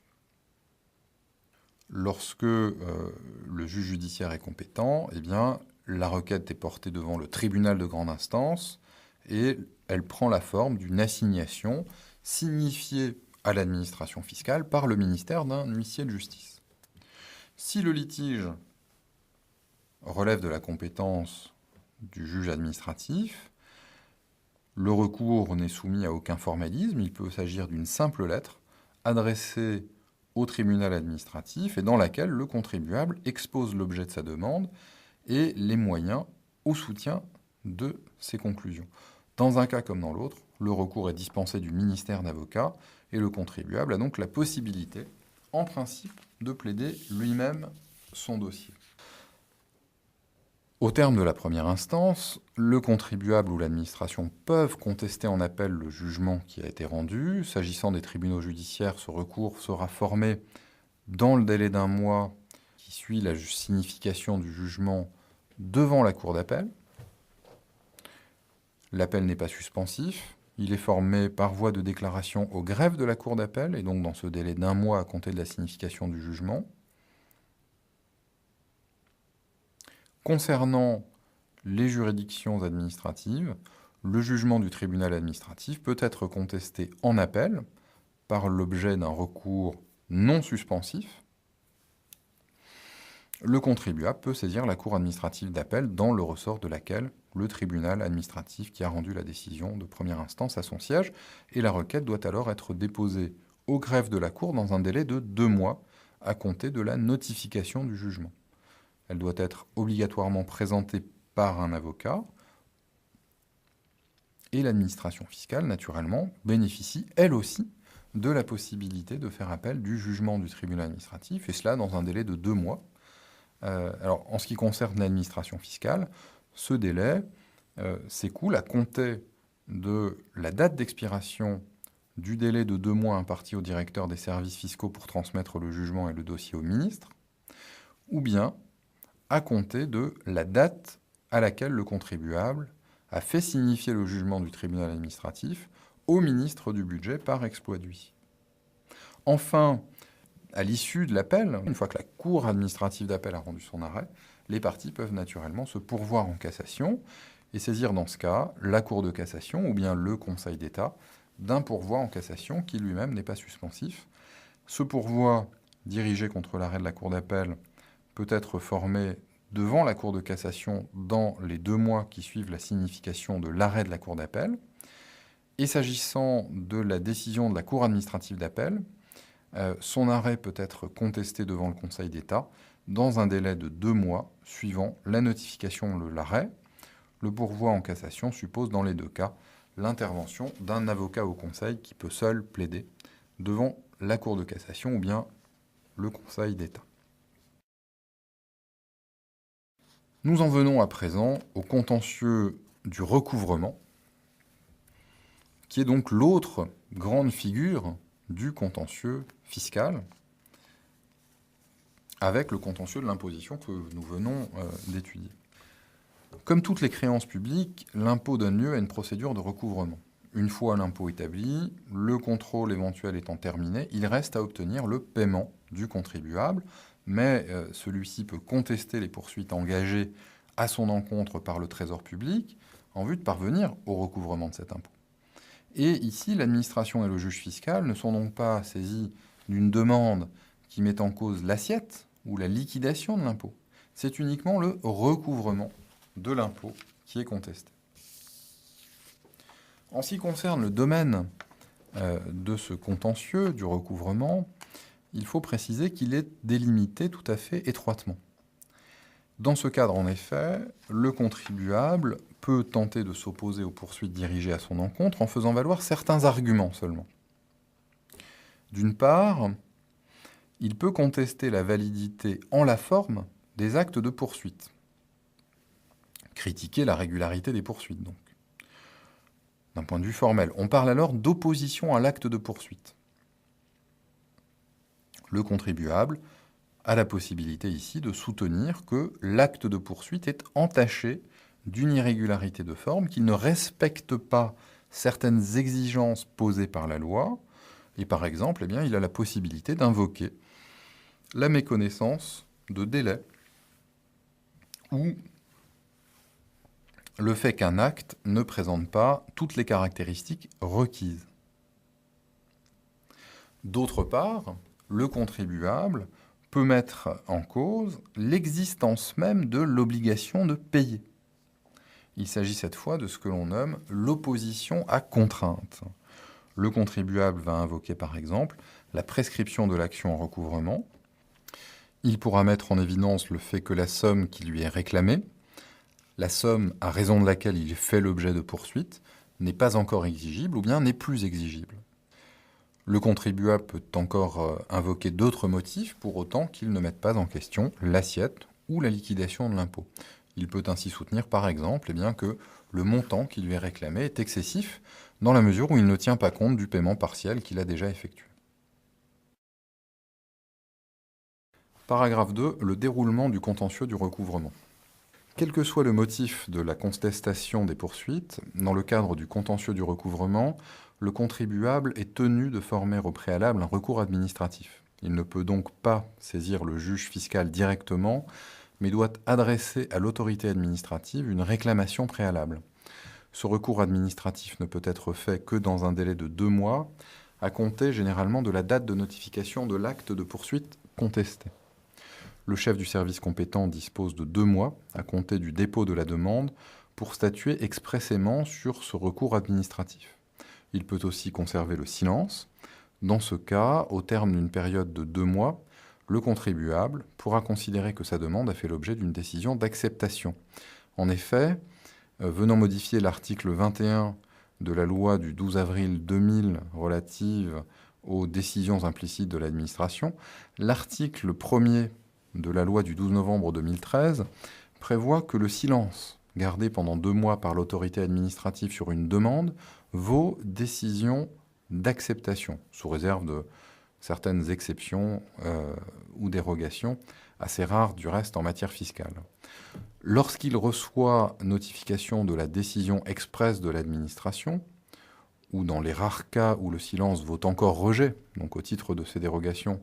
Lorsque le juge judiciaire est compétent, eh bien, la requête est portée devant le tribunal de grande instance et elle prend la forme d'une assignation signifiée à l'administration fiscale par le ministère d'un huissier de justice. Si le litige relève de la compétence du juge administratif, le recours n'est soumis à aucun formalisme, il peut s'agir d'une simple lettre adressée au tribunal administratif et dans laquelle le contribuable expose l'objet de sa demande et les moyens au soutien de ses conclusions. Dans un cas comme dans l'autre, le recours est dispensé du ministère d'avocat et le contribuable a donc la possibilité, en principe, de plaider lui-même son dossier. Au terme de la première instance, le contribuable ou l'administration peuvent contester en appel le jugement qui a été rendu. S'agissant des tribunaux judiciaires, ce recours sera formé dans le délai d'1 mois qui suit la signification du jugement devant la cour d'appel. L'appel n'est pas suspensif. Il est formé par voie de déclaration au greffe de la cour d'appel et donc dans ce délai d'1 mois à compter de la signification du jugement. Concernant les juridictions administratives, le jugement du tribunal administratif peut être contesté en appel par l'objet d'un recours non suspensif. Le contribuable peut saisir la cour administrative d'appel dans le ressort de laquelle le tribunal administratif qui a rendu la décision de première instance a son siège et la requête doit alors être déposée au greffe de la cour dans un délai de 2 mois à compter de la notification du jugement. Elle doit être obligatoirement présentée par un avocat, et l'administration fiscale, naturellement, bénéficie, elle aussi, de la possibilité de faire appel du jugement du tribunal administratif, et cela dans un délai de 2 mois. Alors, en ce qui concerne l'administration fiscale, ce délai s'écoule à compter de la date d'expiration du délai de 2 mois imparti au directeur des services fiscaux pour transmettre le jugement et le dossier au ministre, ou bien à compter de la date à laquelle le contribuable a fait signifier le jugement du tribunal administratif au ministre du Budget par exploit d'huissier. Enfin, à l'issue de l'appel, une fois que la Cour administrative d'appel a rendu son arrêt, les parties peuvent naturellement se pourvoir en cassation et saisir dans ce cas la Cour de cassation ou bien le Conseil d'État d'un pourvoi en cassation qui lui-même n'est pas suspensif. Ce pourvoi dirigé contre l'arrêt de la Cour d'appel peut être formé devant la Cour de cassation dans les 2 mois qui suivent la signification de l'arrêt de la Cour d'appel. Et s'agissant de la décision de la Cour administrative d'appel, son arrêt peut être contesté devant le Conseil d'État dans un délai de 2 mois suivant la notification de l'arrêt. Le pourvoi en cassation suppose dans les 2 cas l'intervention d'un avocat au Conseil qui peut seul plaider devant la Cour de cassation ou bien le Conseil d'État. Nous en venons à présent au contentieux du recouvrement, qui est donc l'autre grande figure du contentieux fiscal, avec le contentieux de l'imposition que nous venons d'étudier. Comme toutes les créances publiques, l'impôt donne lieu à une procédure de recouvrement. Une fois l'impôt établi, le contrôle éventuel étant terminé, il reste à obtenir le paiement du contribuable, mais celui-ci peut contester les poursuites engagées à son encontre par le Trésor public en vue de parvenir au recouvrement de cet impôt. Et ici, l'administration et le juge fiscal ne sont donc pas saisis d'une demande qui met en cause l'assiette ou la liquidation de l'impôt. C'est uniquement le recouvrement de l'impôt qui est contesté. En ce qui concerne le domaine de ce contentieux du recouvrement, il faut préciser qu'il est délimité tout à fait étroitement. Dans ce cadre, en effet, le contribuable peut tenter de s'opposer aux poursuites dirigées à son encontre en faisant valoir certains arguments seulement. D'une part, il peut contester la validité en la forme des actes de poursuite, critiquer la régularité des poursuites donc. D'un point de vue formel, on parle alors d'opposition à l'acte de poursuite. Le contribuable a la possibilité ici de soutenir que l'acte de poursuite est entaché d'une irrégularité de forme, qu'il ne respecte pas certaines exigences posées par la loi, et par exemple, il a la possibilité d'invoquer la méconnaissance de délai ou le fait qu'un acte ne présente pas toutes les caractéristiques requises. D'autre part, le contribuable peut mettre en cause l'existence même de l'obligation de payer. Il s'agit cette fois de ce que l'on nomme l'opposition à contrainte. Le contribuable va invoquer par exemple la prescription de l'action en recouvrement. Il pourra mettre en évidence le fait que la somme qui lui est réclamée, la somme à raison de laquelle il fait l'objet de poursuites, n'est pas encore exigible ou bien n'est plus exigible. Le contribuable peut encore invoquer d'autres motifs pour autant qu'il ne mette pas en question l'assiette ou la liquidation de l'impôt. Il peut ainsi soutenir par exemple que le montant qui lui est réclamé est excessif dans la mesure où il ne tient pas compte du paiement partiel qu'il a déjà effectué. Paragraphe 2. Le déroulement du contentieux du recouvrement. Quel que soit le motif de la contestation des poursuites, dans le cadre du contentieux du recouvrement, le contribuable est tenu de former au préalable un recours administratif. Il ne peut donc pas saisir le juge fiscal directement, mais doit adresser à l'autorité administrative une réclamation préalable. Ce recours administratif ne peut être fait que dans un délai de 2 mois, à compter généralement de la date de notification de l'acte de poursuite contesté. Le chef du service compétent dispose de 2 mois à compter du dépôt de la demande pour statuer expressément sur ce recours administratif. Il peut aussi conserver le silence. Dans ce cas, au terme d'une période de 2 mois, le contribuable pourra considérer que sa demande a fait l'objet d'une décision d'acceptation. En effet, venant modifier l'article 21 de la loi du 12 avril 2000 relative aux décisions implicites de l'administration, l'article 1er de la loi du 12 novembre 2013 prévoit que le silence gardé pendant 2 mois par l'autorité administrative sur une demande vaut décision d'acceptation, sous réserve de certaines exceptions ou dérogations, assez rares du reste en matière fiscale. Lorsqu'il reçoit notification de la décision expresse de l'administration, ou dans les rares cas où le silence vaut encore rejet, donc au titre de ces dérogations,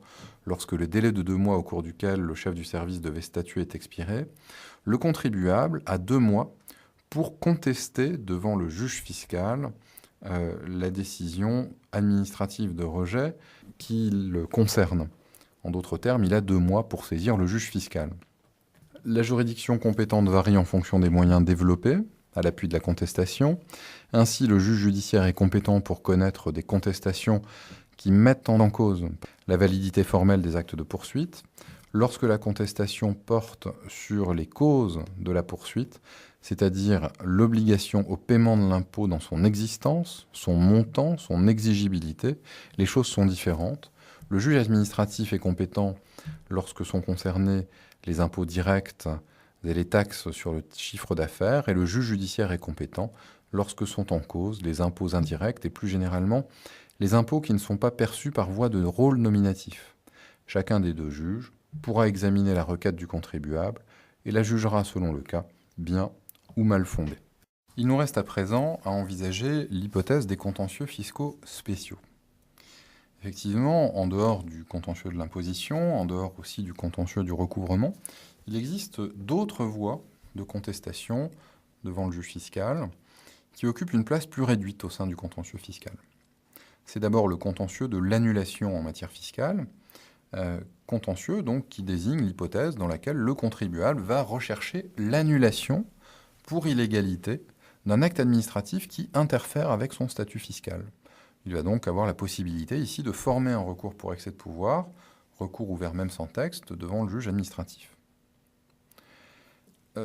lorsque le délai de 2 mois au cours duquel le chef du service devait statuer est expiré, le contribuable a 2 mois pour contester devant le juge fiscal la décision administrative de rejet qui le concerne. En d'autres termes, il a 2 mois pour saisir le juge fiscal. La juridiction compétente varie en fonction des moyens développés à l'appui de la contestation. Ainsi, le juge judiciaire est compétent pour connaître des contestations qui mettent en cause la validité formelle des actes de poursuite. Lorsque la contestation porte sur les causes de la poursuite, c'est-à-dire l'obligation au paiement de l'impôt dans son existence, son montant, son exigibilité, les choses sont différentes. Le juge administratif est compétent lorsque sont concernés les impôts directs et les taxes sur le chiffre d'affaires, et le juge judiciaire est compétent lorsque sont en cause les impôts indirects et plus généralement les impôts qui ne sont pas perçus par voie de rôle nominatif. Chacun des 2 juges pourra examiner la requête du contribuable et la jugera selon le cas, bien ou mal fondée. Il nous reste à présent à envisager l'hypothèse des contentieux fiscaux spéciaux. Effectivement, en dehors du contentieux de l'imposition, en dehors aussi du contentieux du recouvrement, il existe d'autres voies de contestation devant le juge fiscal qui occupent une place plus réduite au sein du contentieux fiscal. C'est d'abord le contentieux de l'annulation en matière fiscale, contentieux donc qui désigne l'hypothèse dans laquelle le contribuable va rechercher l'annulation pour illégalité d'un acte administratif qui interfère avec son statut fiscal. Il va donc avoir la possibilité ici de former un recours pour excès de pouvoir, recours ouvert même sans texte, devant le juge administratif.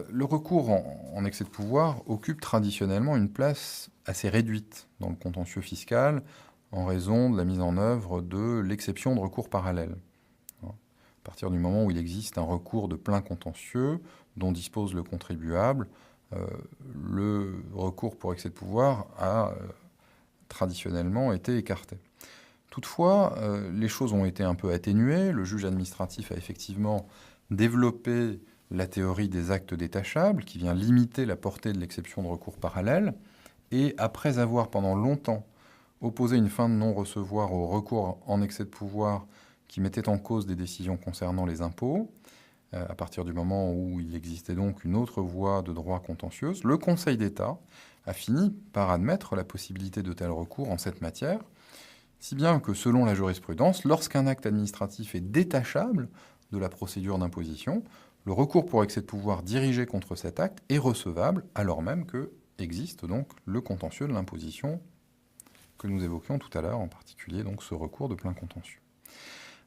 Le recours en excès de pouvoir occupe traditionnellement une place assez réduite dans le contentieux fiscal en raison de la mise en œuvre de l'exception de recours parallèle. À partir du moment où il existe un recours de plein contentieux dont dispose le contribuable, le recours pour excès de pouvoir a traditionnellement été écarté. Toutefois, les choses ont été un peu atténuées. Le juge administratif a effectivement développé la théorie des actes détachables, qui vient limiter la portée de l'exception de recours parallèle, et après avoir pendant longtemps opposé une fin de non-recevoir au recours en excès de pouvoir qui mettait en cause des décisions concernant les impôts, à partir du moment où il existait donc une autre voie de droit contentieuse, le Conseil d'État a fini par admettre la possibilité de tel recours en cette matière, si bien que selon la jurisprudence, lorsqu'un acte administratif est détachable de la procédure d'imposition, le recours pour excès de pouvoir dirigé contre cet acte est recevable, alors même que existe donc le contentieux de l'imposition que nous évoquions tout à l'heure, en particulier donc ce recours de plein contentieux.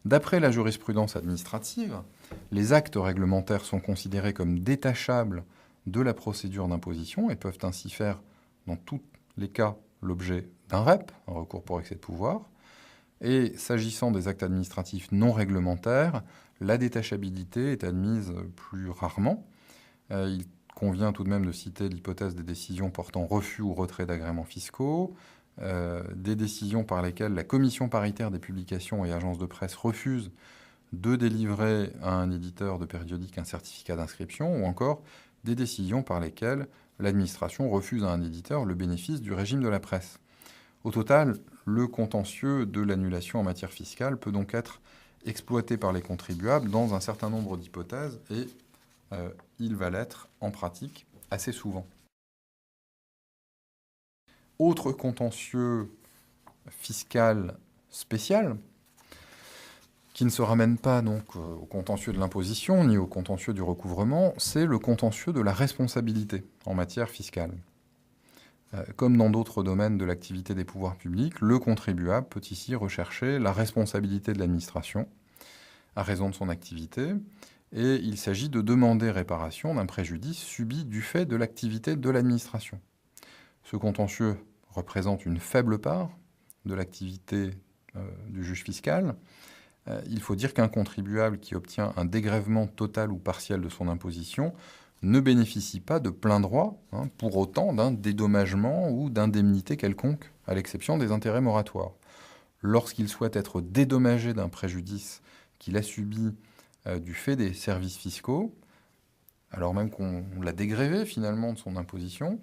D'après la jurisprudence administrative, les actes réglementaires sont considérés comme détachables de la procédure d'imposition et peuvent ainsi faire, dans tous les cas, l'objet d'un REP, un recours pour excès de pouvoir. Et s'agissant des actes administratifs non réglementaires, la détachabilité est admise plus rarement. Il convient tout de même de citer l'hypothèse des décisions portant refus ou retrait d'agréments fiscaux, des décisions par lesquelles la commission paritaire des publications et agences de presse refuse de délivrer à un éditeur de périodique un certificat d'inscription, ou encore des décisions par lesquelles l'administration refuse à un éditeur le bénéfice du régime de la presse. Au total, le contentieux de l'annulation en matière fiscale peut donc être exploité par les contribuables dans un certain nombre d'hypothèses et il va l'être en pratique assez souvent. Autre contentieux fiscal spécial, qui ne se ramène pas donc au contentieux de l'imposition ni au contentieux du recouvrement, c'est le contentieux de la responsabilité en matière fiscale. Comme dans d'autres domaines de l'activité des pouvoirs publics, le contribuable peut ici rechercher la responsabilité de l'administration à raison de son activité, et il s'agit de demander réparation d'un préjudice subi du fait de l'activité de l'administration. Ce contentieux représente une faible part de l'activité du juge fiscal. Il faut dire qu'un contribuable qui obtient un dégrèvement total ou partiel de son imposition ne bénéficie pas de plein droit, pour autant, d'un dédommagement ou d'indemnité quelconque, à l'exception des intérêts moratoires. Lorsqu'il souhaite être dédommagé d'un préjudice qu'il a subi du fait des services fiscaux, alors même qu'on l'a dégrévé finalement de son imposition,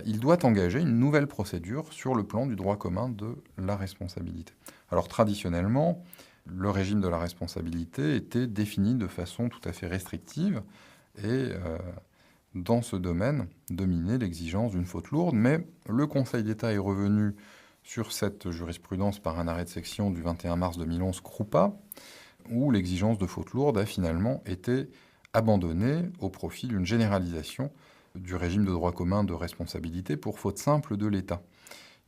il doit engager une nouvelle procédure sur le plan du droit commun de la responsabilité. Alors traditionnellement, le régime de la responsabilité était défini de façon tout à fait restrictive et dans ce domaine dominait l'exigence d'une faute lourde, mais le Conseil d'État est revenu sur cette jurisprudence par un arrêt de section du 21 mars 2011 Kroupa, où l'exigence de faute lourde a finalement été abandonnée au profit d'une généralisation du régime de droit commun de responsabilité pour faute simple de l'État.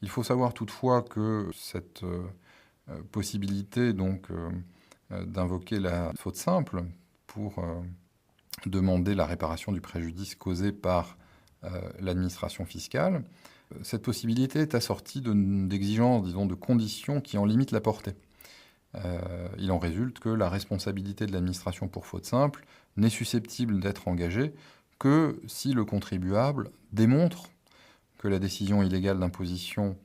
Il faut savoir toutefois que cette possibilité donc d'invoquer la faute simple pour demander la réparation du préjudice causé par l'administration fiscale, cette possibilité est assortie d'exigences, disons, de conditions qui en limitent la portée. Il en résulte que la responsabilité de l'administration pour faute simple n'est susceptible d'être engagée que si le contribuable démontre que la décision illégale d'imposition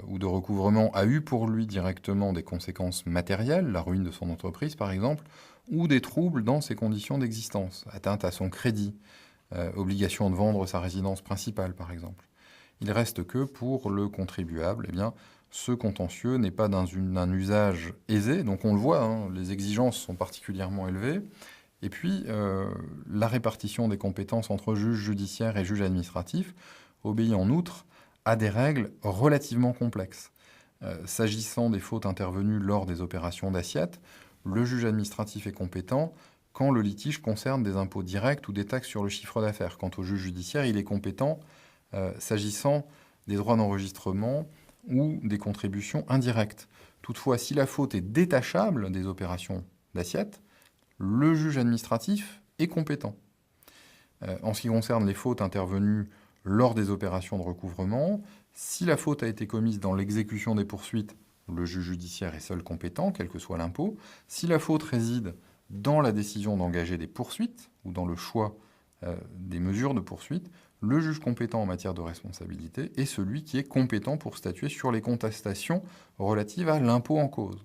ou de recouvrement a eu pour lui directement des conséquences matérielles, la ruine de son entreprise par exemple, ou des troubles dans ses conditions d'existence, atteinte à son crédit, obligation de vendre sa résidence principale par exemple. Il reste que pour le contribuable, eh bien, ce contentieux n'est pas d'un usage aisé, donc on le voit, les exigences sont particulièrement élevées, et puis la répartition des compétences entre juges judiciaires et juges administratifs obéit en outre à des règles relativement complexes. S'agissant des fautes intervenues lors des opérations d'assiette, le juge administratif est compétent quand le litige concerne des impôts directs ou des taxes sur le chiffre d'affaires. Quant au juge judiciaire, il est compétent s'agissant des droits d'enregistrement ou des contributions indirectes. Toutefois, si la faute est détachable des opérations d'assiette, le juge administratif est compétent. En ce qui concerne les fautes intervenues lors des opérations de recouvrement, si la faute a été commise dans l'exécution des poursuites, le juge judiciaire est seul compétent, quel que soit l'impôt. Si la faute réside dans la décision d'engager des poursuites ou dans le choix des mesures de poursuite, le juge compétent en matière de responsabilité est celui qui est compétent pour statuer sur les contestations relatives à l'impôt en cause.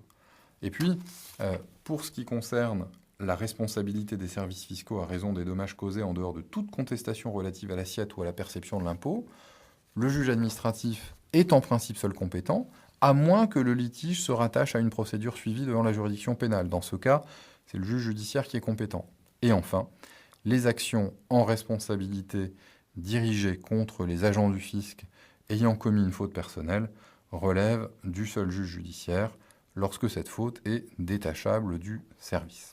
Et puis, pour ce qui concerne la responsabilité des services fiscaux à raison des dommages causés en dehors de toute contestation relative à l'assiette ou à la perception de l'impôt, le juge administratif est en principe seul compétent, à moins que le litige se rattache à une procédure suivie devant la juridiction pénale. Dans ce cas, c'est le juge judiciaire qui est compétent. Et enfin, les actions en responsabilité dirigées contre les agents du fisc ayant commis une faute personnelle relèvent du seul juge judiciaire lorsque cette faute est détachable du service.